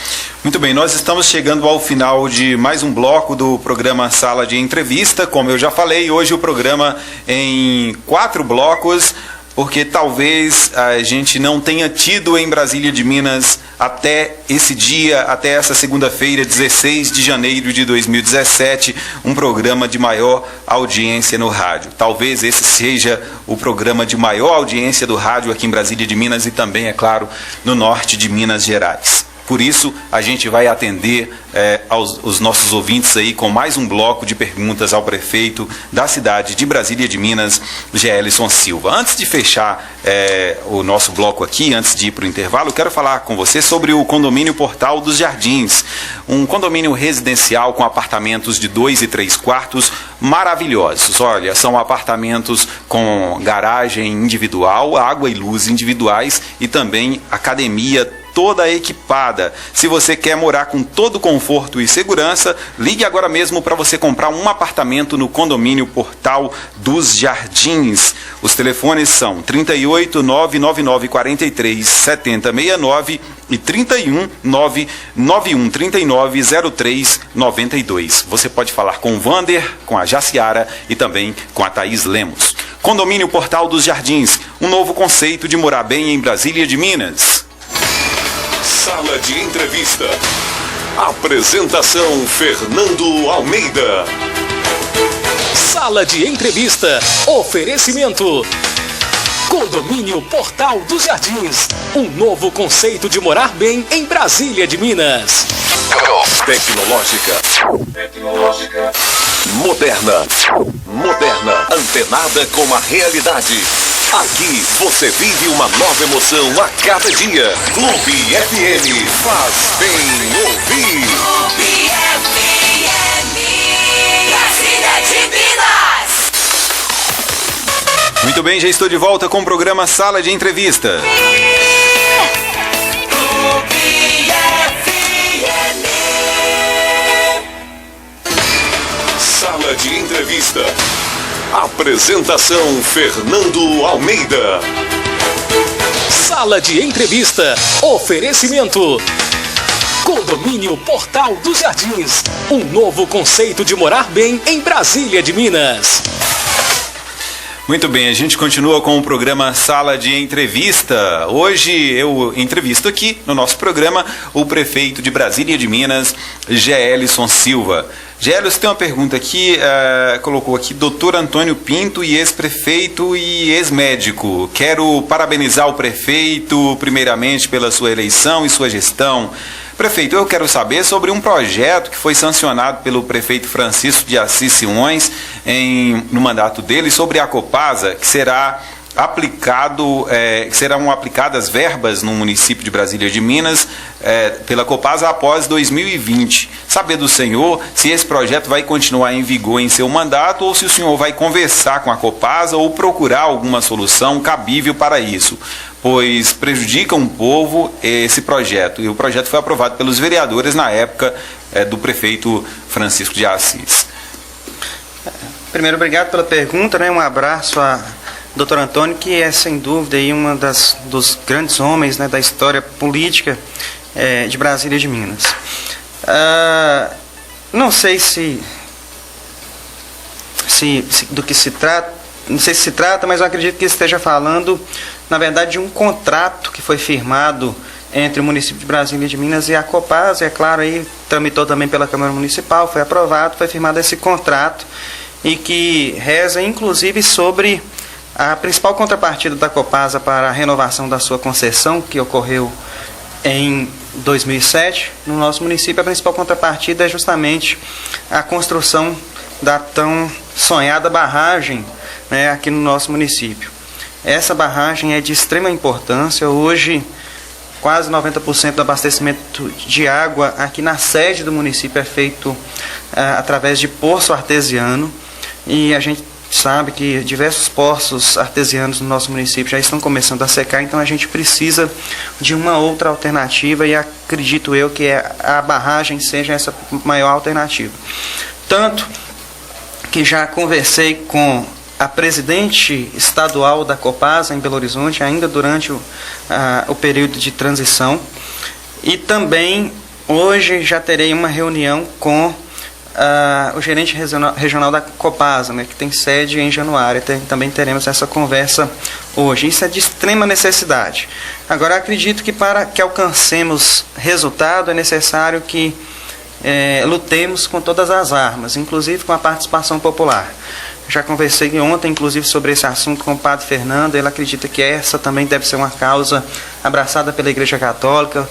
Muito bem, nós estamos chegando ao final de mais um bloco do programa Sala de Entrevista. Como eu já falei, hoje o programa em 4 blocos, porque talvez a gente não tenha tido em Brasília de Minas até esse dia, até essa segunda-feira, 16 de janeiro de 2017, um programa de maior audiência no rádio. Talvez esse seja o programa de maior audiência do rádio aqui em Brasília de Minas e também, é claro, no norte de Minas Gerais. Por isso, a gente vai atender os nossos ouvintes aí com mais um bloco de perguntas ao prefeito da cidade de Brasília de Minas, Gelson Silva. Antes de fechar o nosso bloco aqui, antes de ir para o intervalo, eu quero falar com você sobre o condomínio Portal dos Jardins. Um condomínio residencial com apartamentos de 2 e 3 quartos maravilhosos. Olha, são apartamentos com garagem individual, água e luz individuais e também academia toda equipada. Se você quer morar com todo conforto e segurança, ligue agora mesmo para você comprar um apartamento no condomínio Portal dos Jardins. Os telefones são 38 999 43 7069 e 31 991 39 03 92. Você pode falar com o Vander, com a Jaciara e também com a Thaís Lemos. Condomínio Portal dos Jardins, um novo conceito de morar bem em Brasília de Minas. Sala de Entrevista. Apresentação Fernando Almeida. Sala de Entrevista. Oferecimento. Condomínio Portal dos Jardins. Um novo conceito de morar bem em Brasília de Minas. Tecnológica. Moderna. Antenada com a realidade. Aqui você vive uma nova emoção a cada dia. Clube FM faz bem ouvir. Clube FM, Brasília de Minas. Muito bem, já estou de volta com o programa Sala de Entrevista. Clube FM. Sala de Entrevista. Apresentação Fernando Almeida. Sala de Entrevista. Oferecimento. Condomínio Portal dos Jardins. Um novo conceito de morar bem em Brasília de Minas. Muito bem, a gente continua com o programa Sala de Entrevista. Hoje eu entrevisto aqui no nosso programa o prefeito de Brasília de Minas, Gelson Silva. Gelson, tem uma pergunta aqui, colocou aqui, Dr. Antônio Pinto, e ex-prefeito e ex-médico. Quero parabenizar o prefeito, primeiramente, pela sua eleição e sua gestão. Prefeito, eu quero saber sobre um projeto que foi sancionado pelo prefeito Francisco de Assis Simões no mandato dele, sobre a Copasa, que será serão aplicadas verbas no município de Brasília de Minas pela Copasa após 2020. Saber do senhor se esse projeto vai continuar em vigor em seu mandato ou se o senhor vai conversar com a Copasa ou procurar alguma solução cabível para isso, pois prejudica um povo esse projeto. E o projeto foi aprovado pelos vereadores na época do prefeito Francisco de Assis. Primeiro, obrigado pela pergunta, né? Um abraço a Dr. Antônio, que é sem dúvida aí dos grandes homens, né, da história política de Brasília e de Minas. Não sei do que se trata, não sei se se trata, mas eu acredito que esteja falando, na verdade, de um contrato que foi firmado entre o município de Brasília e de Minas e a Copasa, é claro, aí tramitou também pela Câmara Municipal, foi aprovado, foi firmado esse contrato e que reza, inclusive, sobre a principal contrapartida da Copasa para a renovação da sua concessão, que ocorreu em 2007, no nosso município. A principal contrapartida é justamente a construção da tão sonhada barragem, né, aqui no nosso município. Essa barragem é de extrema importância. Hoje, quase 90% do abastecimento de água aqui na sede do município é feito através de poço artesiano, e a gente sabe que diversos poços artesianos no nosso município já estão começando a secar, então a gente precisa de uma outra alternativa, e acredito eu que a barragem seja essa maior alternativa. Tanto que já conversei com a presidente estadual da Copasa em Belo Horizonte, ainda durante o período de transição, e também hoje já terei uma reunião com o gerente regional da Copasa, né, que tem sede em Januário. Também teremos essa conversa hoje. Isso é de extrema necessidade. Agora, acredito que para que alcancemos resultado é necessário que lutemos com todas as armas, inclusive com a participação popular. Já conversei ontem, inclusive, sobre esse assunto com o padre Fernando. Ele acredita que essa também deve ser uma causa abraçada pela Igreja Católica.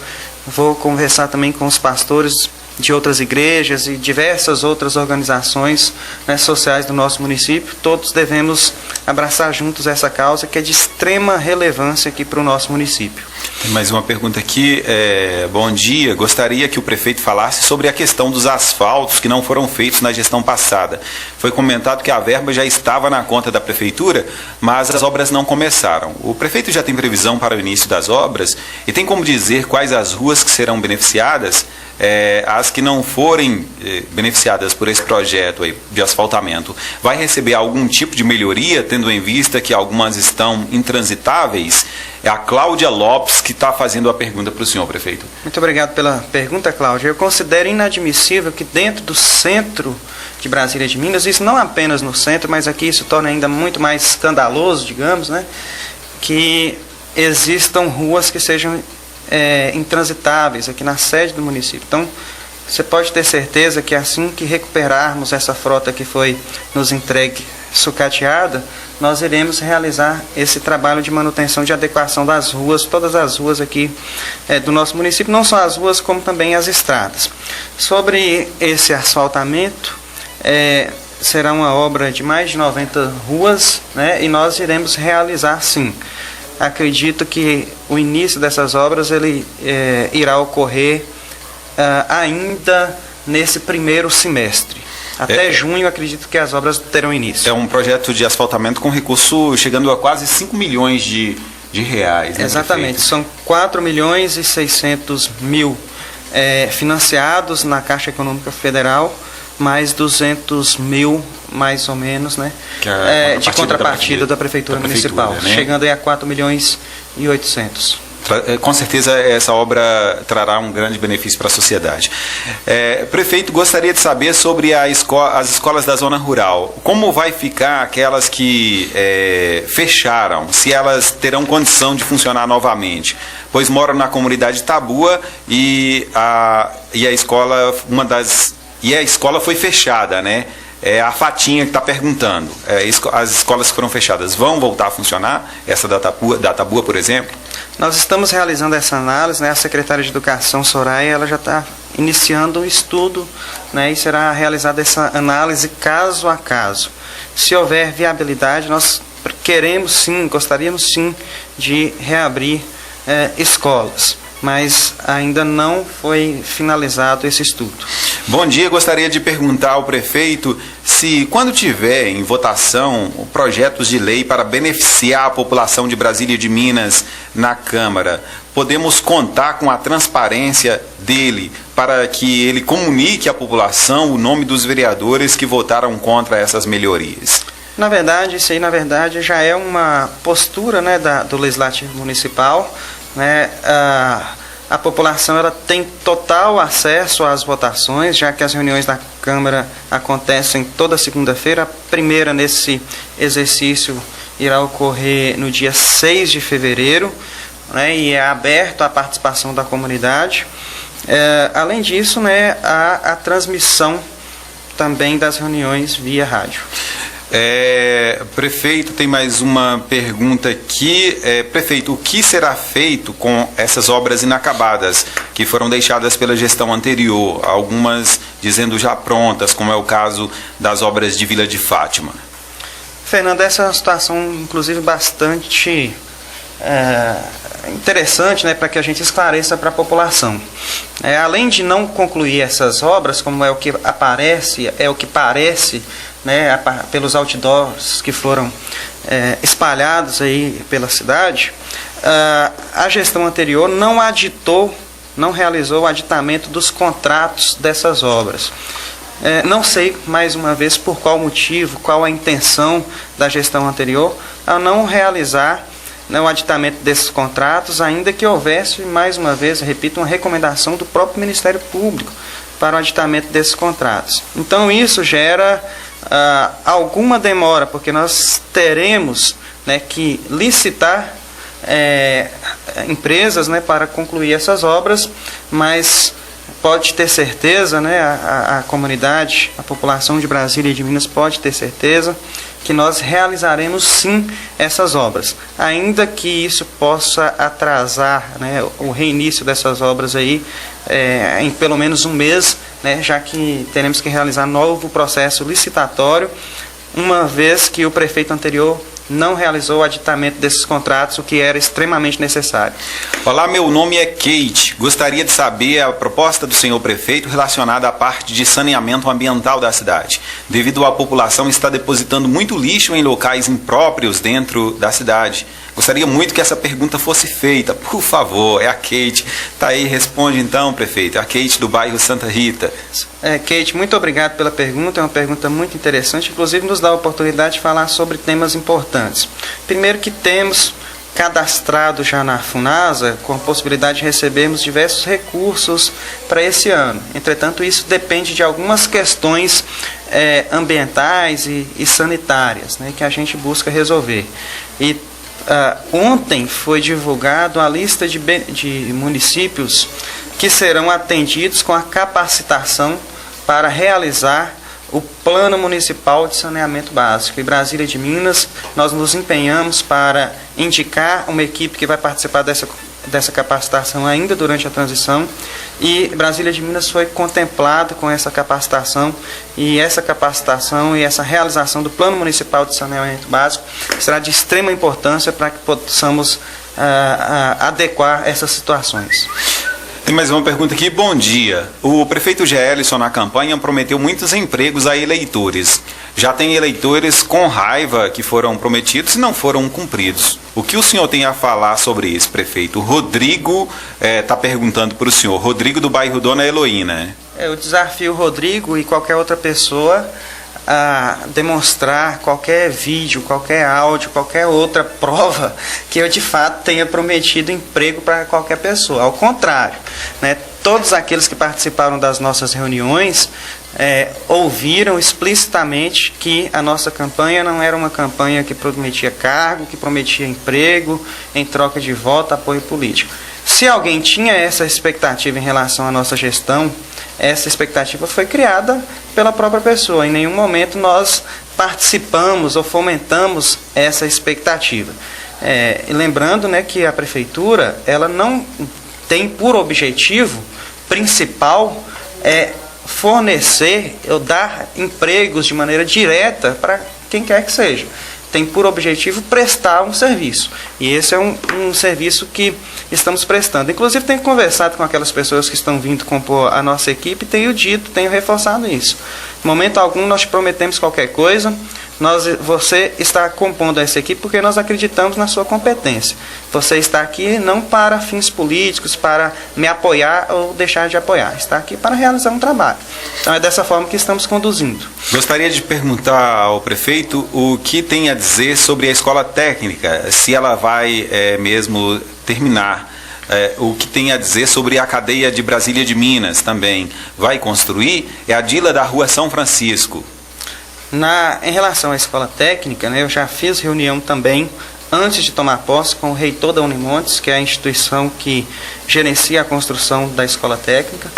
Vou conversar também com os pastores de outras igrejas e diversas outras organizações, né, sociais do nosso município. Todos devemos abraçar juntos essa causa, que é de extrema relevância aqui para o nosso município. Tem mais uma pergunta aqui. Bom dia, gostaria que o prefeito falasse sobre a questão dos asfaltos que não foram feitos na gestão passada. Foi comentado que a verba já estava na conta da prefeitura, mas as obras não começaram. O prefeito já tem previsão para o início das obras e tem como dizer quais as ruas que serão beneficiadas? As que não forem beneficiadas por esse projeto aí de asfaltamento, vai receber algum tipo de melhoria, tendo em vista que algumas estão intransitáveis? É a Cláudia Lopes que está fazendo a pergunta para o senhor, prefeito. Muito obrigado pela pergunta, Cláudia. Eu considero inadmissível que dentro do centro de Brasília de Minas, isso não apenas no centro, mas aqui isso torna ainda muito mais escandaloso, digamos, né, que existam ruas que sejam intransitáveis aqui na sede do município. Então, você pode ter certeza que assim que recuperarmos essa frota que foi nos entregue sucateada, nós iremos realizar esse trabalho de manutenção, de adequação das ruas, todas as ruas aqui do nosso município, não só as ruas, como também as estradas. Sobre esse asfaltamento, será uma obra de mais de 90 ruas, né, e nós iremos realizar sim. Acredito que o início dessas obras irá ocorrer ainda nesse primeiro semestre. Até junho, acredito que as obras terão início. É um projeto de asfaltamento com recurso chegando a quase 5 milhões de reais. Né, exatamente, prefeito? São 4 milhões e 600 mil financiados na Caixa Econômica Federal, mais 200 mil, mais ou menos, né, de contrapartida da Prefeitura Municipal, né? Chegando aí a 4 milhões e 800. Com certeza essa obra trará um grande benefício para a sociedade. Prefeito, gostaria de saber sobre as escolas da zona rural. Como vai ficar aquelas que fecharam? Se elas terão condição de funcionar novamente? Pois moram na comunidade de Tabua e a escola foi fechada, né? A Fatinha que está perguntando. As escolas que foram fechadas vão voltar a funcionar? Essa da Tabua, por exemplo? Nós estamos realizando essa análise, né? A secretária de Educação, Soraya, ela já está iniciando o estudo, né? E será realizada essa análise caso a caso. Se houver viabilidade, nós queremos sim, gostaríamos sim de reabrir escolas, mas ainda não foi finalizado esse estudo. Bom dia, gostaria de perguntar ao prefeito se, quando tiver em votação projetos de lei para beneficiar a população de Brasília e de Minas na Câmara, podemos contar com a transparência dele para que ele comunique à população o nome dos vereadores que votaram contra essas melhorias? Na verdade, isso aí já é uma postura, né, do Legislativo Municipal, né? A população ela tem total acesso às votações, já que as reuniões da Câmara acontecem toda segunda-feira. A primeira nesse exercício irá ocorrer no dia 6 de fevereiro, né, e é aberto à participação da comunidade. Além disso, né, a transmissão também das reuniões via rádio. Prefeito, tem mais uma pergunta aqui. Prefeito, o que será feito com essas obras inacabadas que foram deixadas pela gestão anterior, algumas dizendo já prontas, como é o caso das obras de Vila de Fátima? Fernando, essa é uma situação, inclusive, bastante interessante, né, para que a gente esclareça para a população. Além de não concluir essas obras, como é o que aparece, parece, né, pelos outdoors que foram espalhados aí pela cidade, a gestão anterior não realizou o aditamento dos contratos dessas obras. Não sei, mais uma vez, por qual motivo, qual a intenção da gestão anterior a não realizar, né, o aditamento desses contratos, ainda que houvesse, mais uma vez, repito, uma recomendação do próprio Ministério Público para o aditamento desses contratos. Então, isso gera alguma demora, porque nós teremos, né, que licitar empresas, né, para concluir essas obras, mas pode ter certeza, né, a comunidade, a população de Brasília e de Minas pode ter certeza que nós realizaremos sim essas obras, ainda que isso possa atrasar, né, o reinício dessas obras aí em pelo menos um mês, né, já que teremos que realizar novo processo licitatório, uma vez que o prefeito anterior não realizou o aditamento desses contratos, o que era extremamente necessário. Olá, meu nome é Kate. Gostaria de saber a proposta do senhor prefeito relacionada à parte de saneamento ambiental da cidade, devido à população estar depositando muito lixo em locais impróprios dentro da cidade. Gostaria muito que essa pergunta fosse feita, por favor. É a Kate. Tá aí, responde então, prefeito. É a Kate do bairro Santa Rita. Kate, muito obrigado pela pergunta. É uma pergunta muito interessante, inclusive nos dá a oportunidade de falar sobre temas importantes. Primeiro, que temos cadastrado já na FUNASA com a possibilidade de recebermos diversos recursos para esse ano. Entretanto, isso depende de algumas questões ambientais e sanitárias, né, que a gente busca resolver. E ontem foi divulgado a lista de municípios que serão atendidos com a capacitação para realizar o Plano Municipal de Saneamento Básico. Em Brasília de Minas, nós nos empenhamos para indicar uma equipe que vai participar dessa capacitação ainda durante a transição, e Brasília de Minas foi contemplado com essa capacitação, e essa realização do Plano Municipal de Saneamento Básico será de extrema importância para que possamos adequar essas situações. Tem mais uma pergunta aqui. Bom dia. O prefeito Gelson, na campanha, prometeu muitos empregos a eleitores. Já tem eleitores com raiva que foram prometidos e não foram cumpridos. O que o senhor tem a falar sobre isso, prefeito? O Rodrigo está perguntando para o senhor. Rodrigo, do bairro Dona Heloína. Eu desafio o Rodrigo e qualquer outra pessoa a demonstrar qualquer vídeo, qualquer áudio, qualquer outra prova que eu de fato tenha prometido emprego para qualquer pessoa. Ao contrário, né, todos aqueles que participaram das nossas reuniões ouviram explicitamente que a nossa campanha não era uma campanha que prometia cargo, que prometia emprego em troca de voto, apoio político. Se alguém tinha essa expectativa em relação à nossa gestão, essa expectativa foi criada pela própria pessoa. Em nenhum momento nós participamos ou fomentamos essa expectativa. E lembrando, né, que a prefeitura ela não tem por objetivo principal fornecer ou dar empregos de maneira direta para quem quer que seja. tem por objetivo prestar um serviço. E esse é um serviço que estamos prestando. Inclusive, tenho conversado com aquelas pessoas que estão vindo compor a nossa equipe e tenho reforçado isso. Em momento algum, nós te prometemos qualquer coisa. Você está compondo essa equipe porque nós acreditamos na sua competência. Você está aqui não para fins políticos, para me apoiar ou deixar de apoiar. Está aqui para realizar um trabalho. Então é dessa forma que estamos conduzindo. Gostaria de perguntar ao prefeito o que tem a dizer sobre a escola técnica, se ela vai mesmo terminar. O que tem a dizer sobre a cadeia de Brasília de Minas também. Vai construir? É a Dila da Rua São Francisco. Em relação à escola técnica, né, eu já fiz reunião também, antes de tomar posse, com o reitor da Unimontes, que é a instituição que gerencia a construção da escola técnica,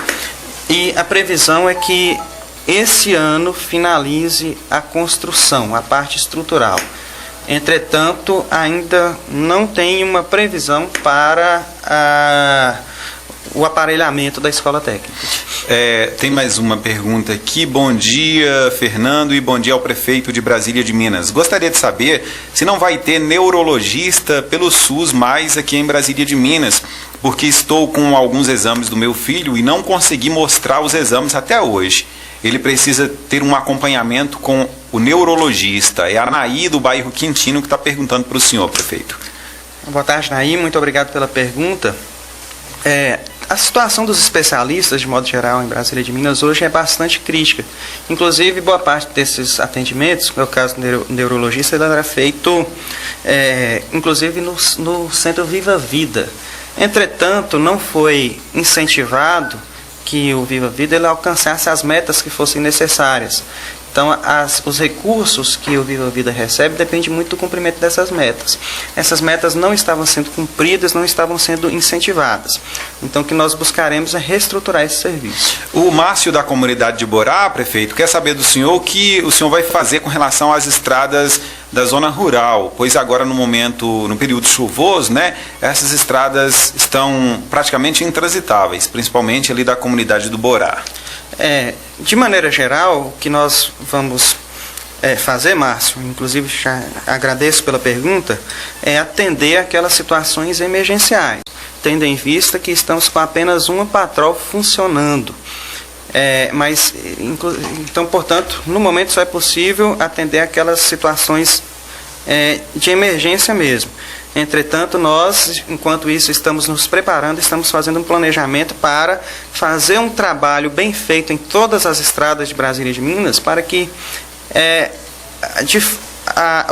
e a previsão é que esse ano finalize a construção, a parte estrutural. Entretanto, ainda não tem uma previsão para o aparelhamento da escola técnica. Tem mais uma pergunta aqui. Bom dia, Fernando, e bom dia ao prefeito de Brasília de Minas. Gostaria de saber se não vai ter neurologista pelo SUS mais aqui em Brasília de Minas, porque estou com alguns exames do meu filho e não consegui mostrar os exames até hoje. Ele precisa ter um acompanhamento com o neurologista. É a Anaí, do bairro Quintino, que está perguntando para o senhor, prefeito. Boa tarde, Anaí. Muito obrigado pela pergunta. A situação dos especialistas, de modo geral, em Brasília de Minas, hoje é bastante crítica. Inclusive, boa parte desses atendimentos, no meu caso, neurologista, ele era feito, inclusive, no Centro Viva Vida. Entretanto, não foi incentivado que o Viva Vida ele alcançasse as metas que fossem necessárias. Então, os recursos que o Viva Vida recebe dependem muito do cumprimento dessas metas. Essas metas não estavam sendo cumpridas, não estavam sendo incentivadas. Então, o que nós buscaremos é reestruturar esse serviço. O Márcio, da comunidade de Borá, prefeito, quer saber do senhor o que o senhor vai fazer com relação às estradas da zona rural, pois agora no período chuvoso, né, essas estradas estão praticamente intransitáveis, principalmente ali da comunidade do Borá. De maneira geral, o que nós vamos fazer, Márcio, inclusive já agradeço pela pergunta, é atender aquelas situações emergenciais, tendo em vista que estamos com apenas uma patrol funcionando. Então, portanto, no momento só é possível atender aquelas situações de emergência mesmo. Entretanto, nós, enquanto isso, estamos nos preparando, estamos fazendo um planejamento para fazer um trabalho bem feito em todas as estradas de Brasília de Minas, para que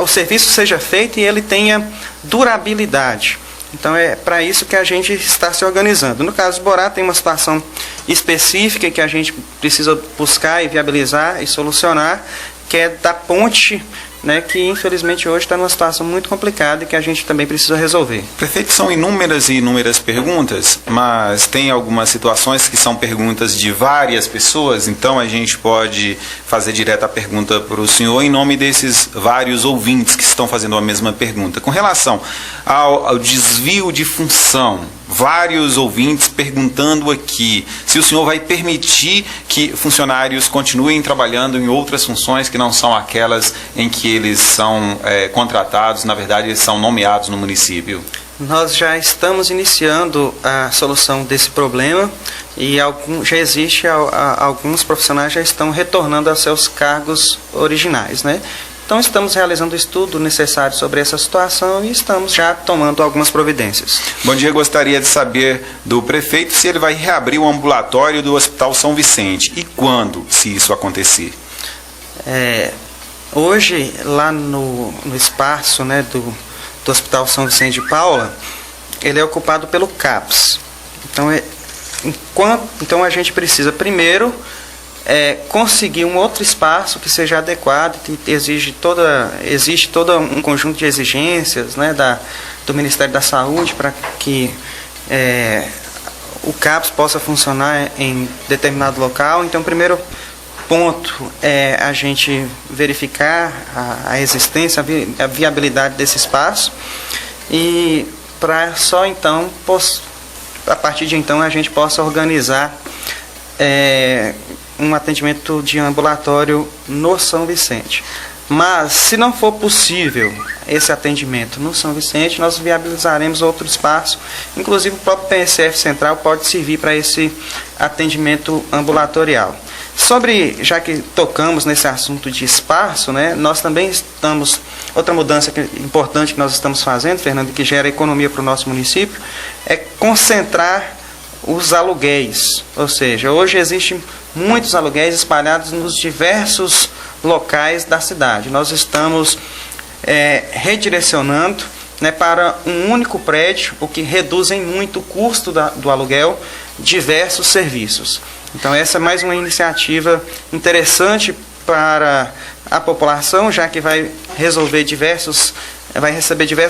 o serviço seja feito e ele tenha durabilidade. Então, é para isso que a gente está se organizando. No caso do Borá, tem uma situação específica que a gente precisa buscar e viabilizar e solucionar, que é da ponte, né, que infelizmente hoje está numa situação muito complicada e que a gente também precisa resolver. Prefeito, são inúmeras e inúmeras perguntas, mas tem algumas situações que são perguntas de várias pessoas, então a gente pode fazer direto a pergunta para o senhor em nome desses vários ouvintes que estão fazendo a mesma pergunta. Com relação ao desvio de função, vários ouvintes perguntando aqui se o senhor vai permitir que funcionários continuem trabalhando em outras funções que não são aquelas em que eles são contratados, na verdade eles são nomeados no município. Nós já estamos iniciando a solução desse problema e alguns profissionais já estão retornando aos seus cargos originais, né? Então, estamos realizando o estudo necessário sobre essa situação e estamos já tomando algumas providências. Bom dia, gostaria de saber do prefeito se ele vai reabrir o ambulatório do Hospital São Vicente e quando, se isso acontecer. Hoje, lá no espaço, né, do Hospital São Vicente de Paula, ele é ocupado pelo CAPS. Então, a gente precisa primeiro conseguir um outro espaço que seja adequado, que existe todo um conjunto de exigências, né, do Ministério da Saúde para que o CAPS possa funcionar em determinado local. Então, o primeiro ponto é a gente verificar a existência, a viabilidade desse espaço e para só então, a partir de então, a gente possa organizar um atendimento de ambulatório no São Vicente. Mas, se não for possível esse atendimento no São Vicente, nós viabilizaremos outro espaço. Inclusive, o próprio PSF Central pode servir para esse atendimento ambulatorial. Já que tocamos nesse assunto de espaço, né, nós também estamos... Outra mudança importante que nós estamos fazendo, Fernando, que gera economia para o nosso município, é concentrar os aluguéis. Ou seja, hoje existem muitos aluguéis espalhados nos diversos locais da cidade. Nós estamos redirecionando, né, para um único prédio, o que reduz em muito o custo do aluguel, diversos serviços. Então essa é mais uma iniciativa interessante para a população, já que vai receber diversos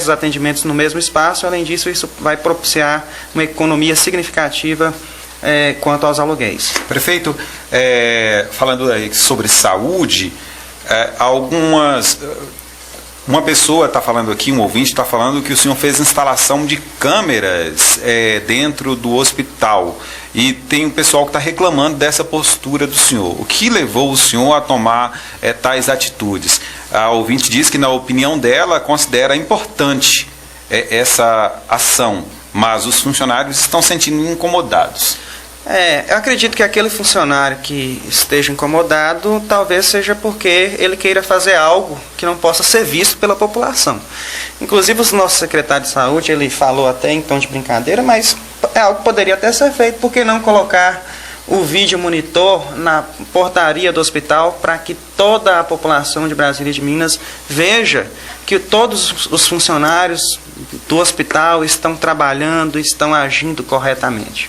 atendimentos no mesmo espaço. Além disso, isso vai propiciar uma economia significativa quanto aos aluguéis. Prefeito, falando aí sobre saúde, uma pessoa está falando aqui, um ouvinte está falando que o senhor fez instalação de câmeras dentro do hospital, e tem um pessoal que está reclamando dessa postura do senhor. O que levou o senhor a tomar tais atitudes? A ouvinte diz que, na opinião dela, considera importante essa ação, mas os funcionários estão sentindo incomodados. Eu acredito que aquele funcionário que esteja incomodado, talvez seja porque ele queira fazer algo que não possa ser visto pela população. Inclusive, o nosso secretário de saúde, ele falou até em tom de brincadeira, mas é algo que poderia até ser feito. Por que não colocar o vídeo monitor na portaria do hospital para que toda a população de Brasília e de Minas veja que todos os funcionários do hospital estão trabalhando, estão agindo corretamente?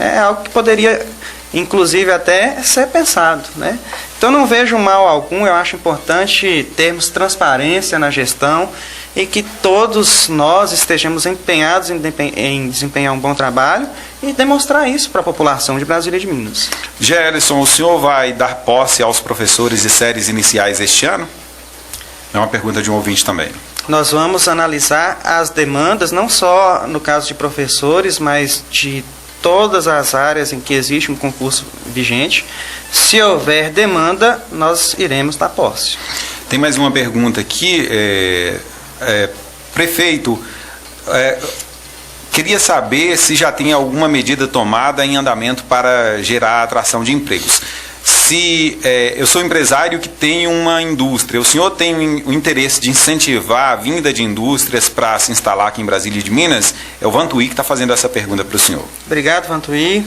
É algo que poderia, inclusive, até ser pensado, né? Então, não vejo mal algum. Eu acho importante termos transparência na gestão e que todos nós estejamos empenhados em desempenhar um bom trabalho e demonstrar isso para a população de Brasília e de Minas. Gerson, o senhor vai dar posse aos professores de séries iniciais este ano? É uma pergunta de um ouvinte também. Nós vamos analisar as demandas, não só no caso de professores, mas de todas as áreas em que existe um concurso vigente. Se houver demanda, nós iremos dar posse. Tem mais uma pergunta aqui. Prefeito, queria saber se já tem alguma medida tomada em andamento para gerar atração de empregos. Eu sou empresário que tem uma indústria, o senhor tem o interesse de incentivar a vinda de indústrias para se instalar aqui em Brasília e de Minas? É o Vantuí que está fazendo essa pergunta para o senhor. Obrigado, Vantuí.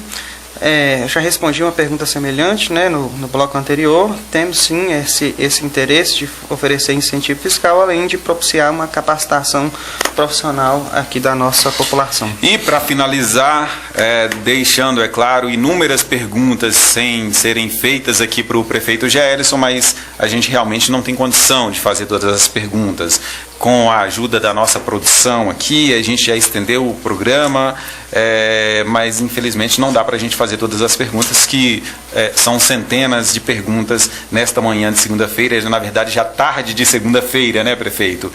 Já respondi uma pergunta semelhante, né, no bloco anterior. Temos sim esse interesse de oferecer incentivo fiscal, além de propiciar uma capacitação profissional aqui da nossa população. E para finalizar, deixando, é claro, inúmeras perguntas sem serem feitas aqui para o prefeito Gerson, mas a gente realmente não tem condição de fazer todas as perguntas. Com a ajuda da nossa produção aqui, a gente já estendeu o programa, mas infelizmente não dá para a gente fazer todas as perguntas, que são centenas de perguntas nesta manhã de segunda-feira, na verdade já tarde de segunda-feira, né, prefeito?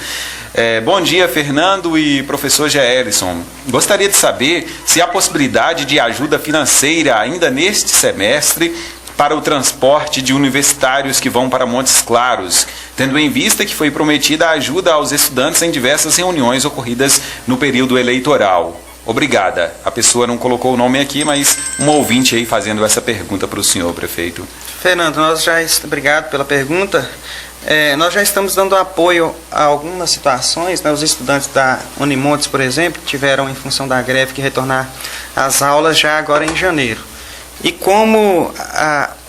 Bom dia, Fernando e professor Gerson. Gostaria de saber se há possibilidade de ajuda financeira ainda neste semestre para o transporte de universitários que vão para Montes Claros, tendo em vista que foi prometida a ajuda aos estudantes em diversas reuniões ocorridas no período eleitoral. Obrigada. A pessoa não colocou o nome aqui, mas um ouvinte aí fazendo essa pergunta para o senhor, prefeito. Fernando, obrigado pela pergunta. Nós já estamos dando apoio a algumas situações, né? Os estudantes da Unimontes, por exemplo, tiveram, em função da greve, que retornar às aulas já agora em janeiro. E como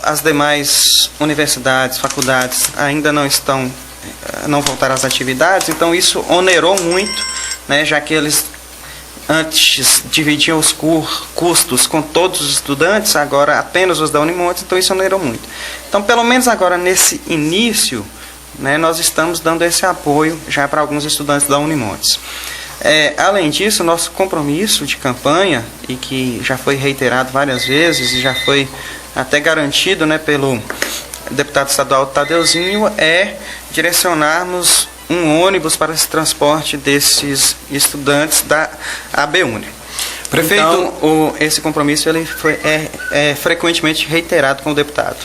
as demais universidades, faculdades ainda não voltaram às atividades, então isso onerou muito, né, já que eles antes dividiam os custos com todos os estudantes, agora apenas os da Unimontes, então isso onerou muito. Então, pelo menos agora nesse início, né, nós estamos dando esse apoio já para alguns estudantes da Unimontes. Além disso, nosso compromisso de campanha, e que já foi reiterado várias vezes e já foi até garantido, né, pelo deputado estadual Tadeuzinho, é direcionarmos um ônibus para esse transporte desses estudantes da ABUNE. Prefeito, então, esse compromisso ele é frequentemente reiterado com o deputado.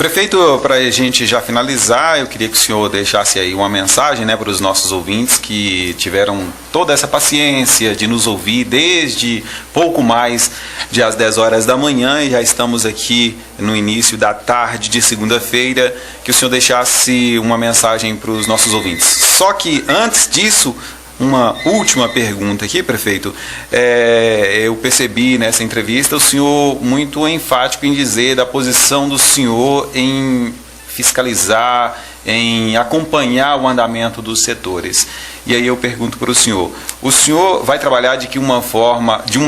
Prefeito, para a gente já finalizar, eu queria que o senhor deixasse aí uma mensagem, né, para os nossos ouvintes que tiveram toda essa paciência de nos ouvir desde pouco mais de às 10 horas da manhã e já estamos aqui no início da tarde de segunda-feira, que o senhor deixasse uma mensagem para os nossos ouvintes. Só que antes disso, uma última pergunta aqui, prefeito. Eu percebi nessa entrevista o senhor muito enfático em dizer da posição do senhor em fiscalizar, em acompanhar o andamento dos setores. E aí eu pergunto para o senhor vai trabalhar de uma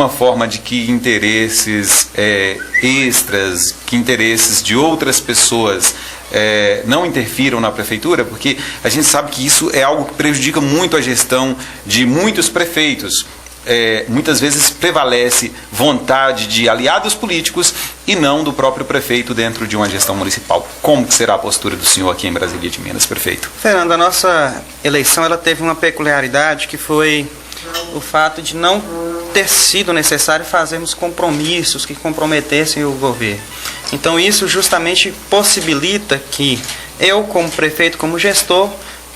forma de que interesses extras, que interesses de outras pessoas não interfiram na prefeitura? Porque a gente sabe que isso é algo que prejudica muito a gestão de muitos prefeitos. Muitas vezes prevalece vontade de aliados políticos e não do próprio prefeito dentro de uma gestão municipal. Como que será a postura do senhor aqui em Brasília de Minas, prefeito? Fernando, a nossa eleição ela teve uma peculiaridade que foi o fato de não ter sido necessário fazermos compromissos que comprometessem o governo. Então isso justamente possibilita que eu, como prefeito, como gestor,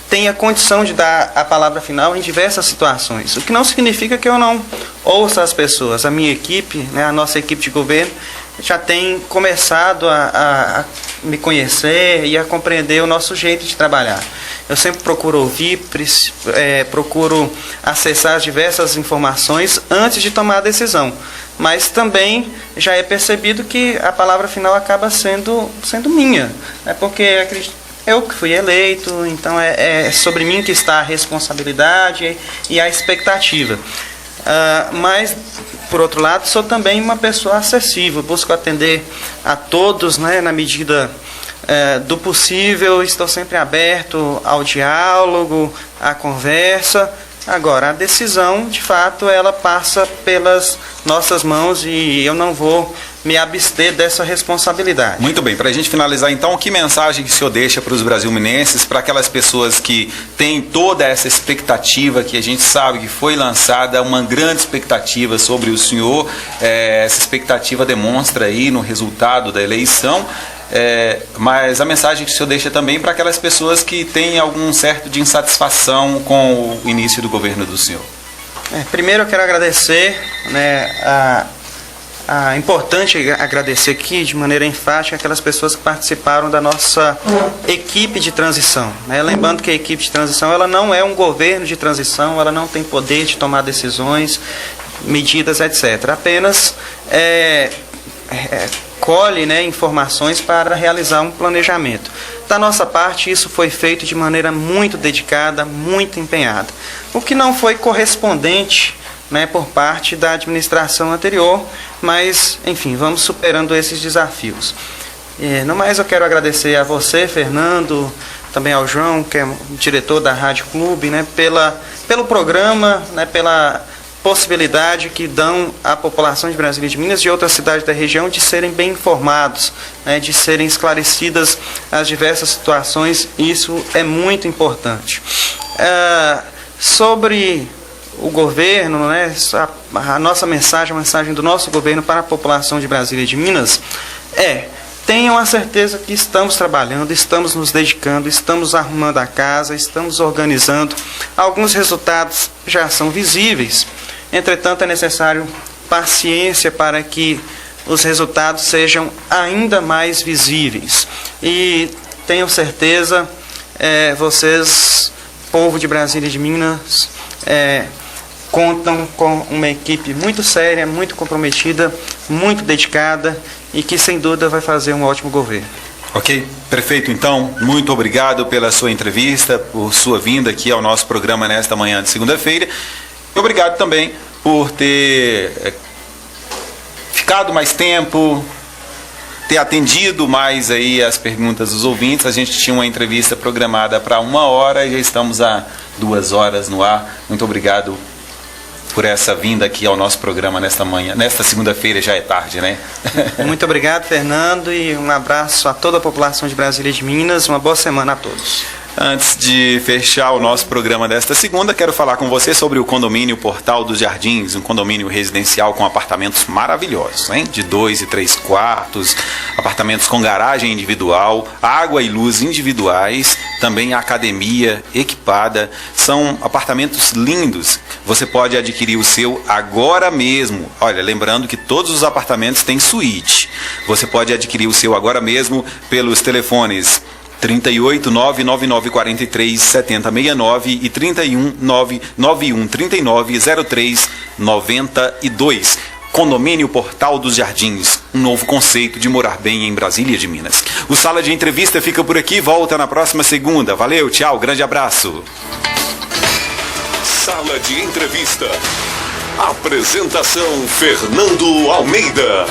tenha condição de dar a palavra final em diversas situações. O que não significa que eu não ouça as pessoas. A minha equipe, né, a nossa equipe de governo, já tem começado a me conhecer e a compreender o nosso jeito de trabalhar. Eu sempre procuro ouvir, procuro acessar as diversas informações antes de tomar a decisão. Mas também já é percebido que a palavra final acaba sendo minha, né, porque eu que fui eleito, então é sobre mim que está a responsabilidade e a expectativa. Mas, por outro lado, sou também uma pessoa acessível, busco atender a todos, né, na medida do possível, estou sempre aberto ao diálogo, à conversa. Agora, a decisão, de fato, ela passa pelas nossas mãos e eu não vou me abster dessa responsabilidade. Muito bem, para a gente finalizar então, que mensagem que o senhor deixa para os brasilminenses, para aquelas pessoas que têm toda essa expectativa, que a gente sabe que foi lançada uma grande expectativa sobre o senhor, essa expectativa demonstra aí no resultado da eleição, mas a mensagem que o senhor deixa também para aquelas pessoas que têm algum certo de insatisfação com o início do governo do senhor. Primeiro eu quero agradecer, importante agradecer aqui de maneira enfática aquelas pessoas que participaram da nossa equipe de transição, né? Lembrando que a equipe de transição ela não é um governo de transição, ela não tem poder de tomar decisões, medidas, etc. Apenas colhe, né, informações para realizar um planejamento. Da nossa parte, isso foi feito de maneira muito dedicada, muito empenhada. O que não foi correspondente, né, por parte da administração anterior, mas, enfim, vamos superando esses desafios. No mais, eu quero agradecer a você, Fernando, também ao João, que é o diretor da Rádio Clube, né, pelo programa, né, pela possibilidade que dão à população de Brasília de Minas e de outras cidades da região de serem bem informados, né, de serem esclarecidas as diversas situações. Isso é muito importante. Sobre o governo, né, a nossa mensagem, a mensagem do nosso governo para a população de Brasília de Minas tenham a certeza que estamos trabalhando, estamos nos dedicando, estamos arrumando a casa, estamos organizando. Alguns resultados já são visíveis, entretanto é necessário paciência para que os resultados sejam ainda mais visíveis. E tenho certeza, vocês, povo de Brasília de Minas, contam com uma equipe muito séria, muito comprometida, muito dedicada e que sem dúvida vai fazer um ótimo governo. Ok, prefeito, então, muito obrigado pela sua entrevista, por sua vinda aqui ao nosso programa nesta manhã de segunda-feira. E obrigado também por ter ficado mais tempo, ter atendido mais aí as perguntas dos ouvintes. A gente tinha uma entrevista programada para 1 hora e já estamos há 2 horas no ar. Muito obrigado por essa vinda aqui ao nosso programa nesta manhã. Nesta segunda-feira já é tarde, né? Muito obrigado, Fernando, e um abraço a toda a população de Brasília de Minas. Uma boa semana a todos. Antes de fechar o nosso programa desta segunda, quero falar com você sobre o condomínio Portal dos Jardins, um condomínio residencial com apartamentos maravilhosos, hein? De 2 e 3 quartos, apartamentos com garagem individual, água e luz individuais, também academia equipada. São apartamentos lindos. Você pode adquirir o seu agora mesmo. Olha, lembrando que todos os apartamentos têm suíte. Você pode adquirir o seu agora mesmo pelos telefones 38 99943 7069 e 31 99139 0392. Condomínio Portal dos Jardins, um novo conceito de morar bem em Brasília de Minas. O Sala de Entrevista fica por aqui, volta na próxima segunda. Valeu, tchau, grande abraço. Sala de Entrevista. Apresentação Fernando Almeida.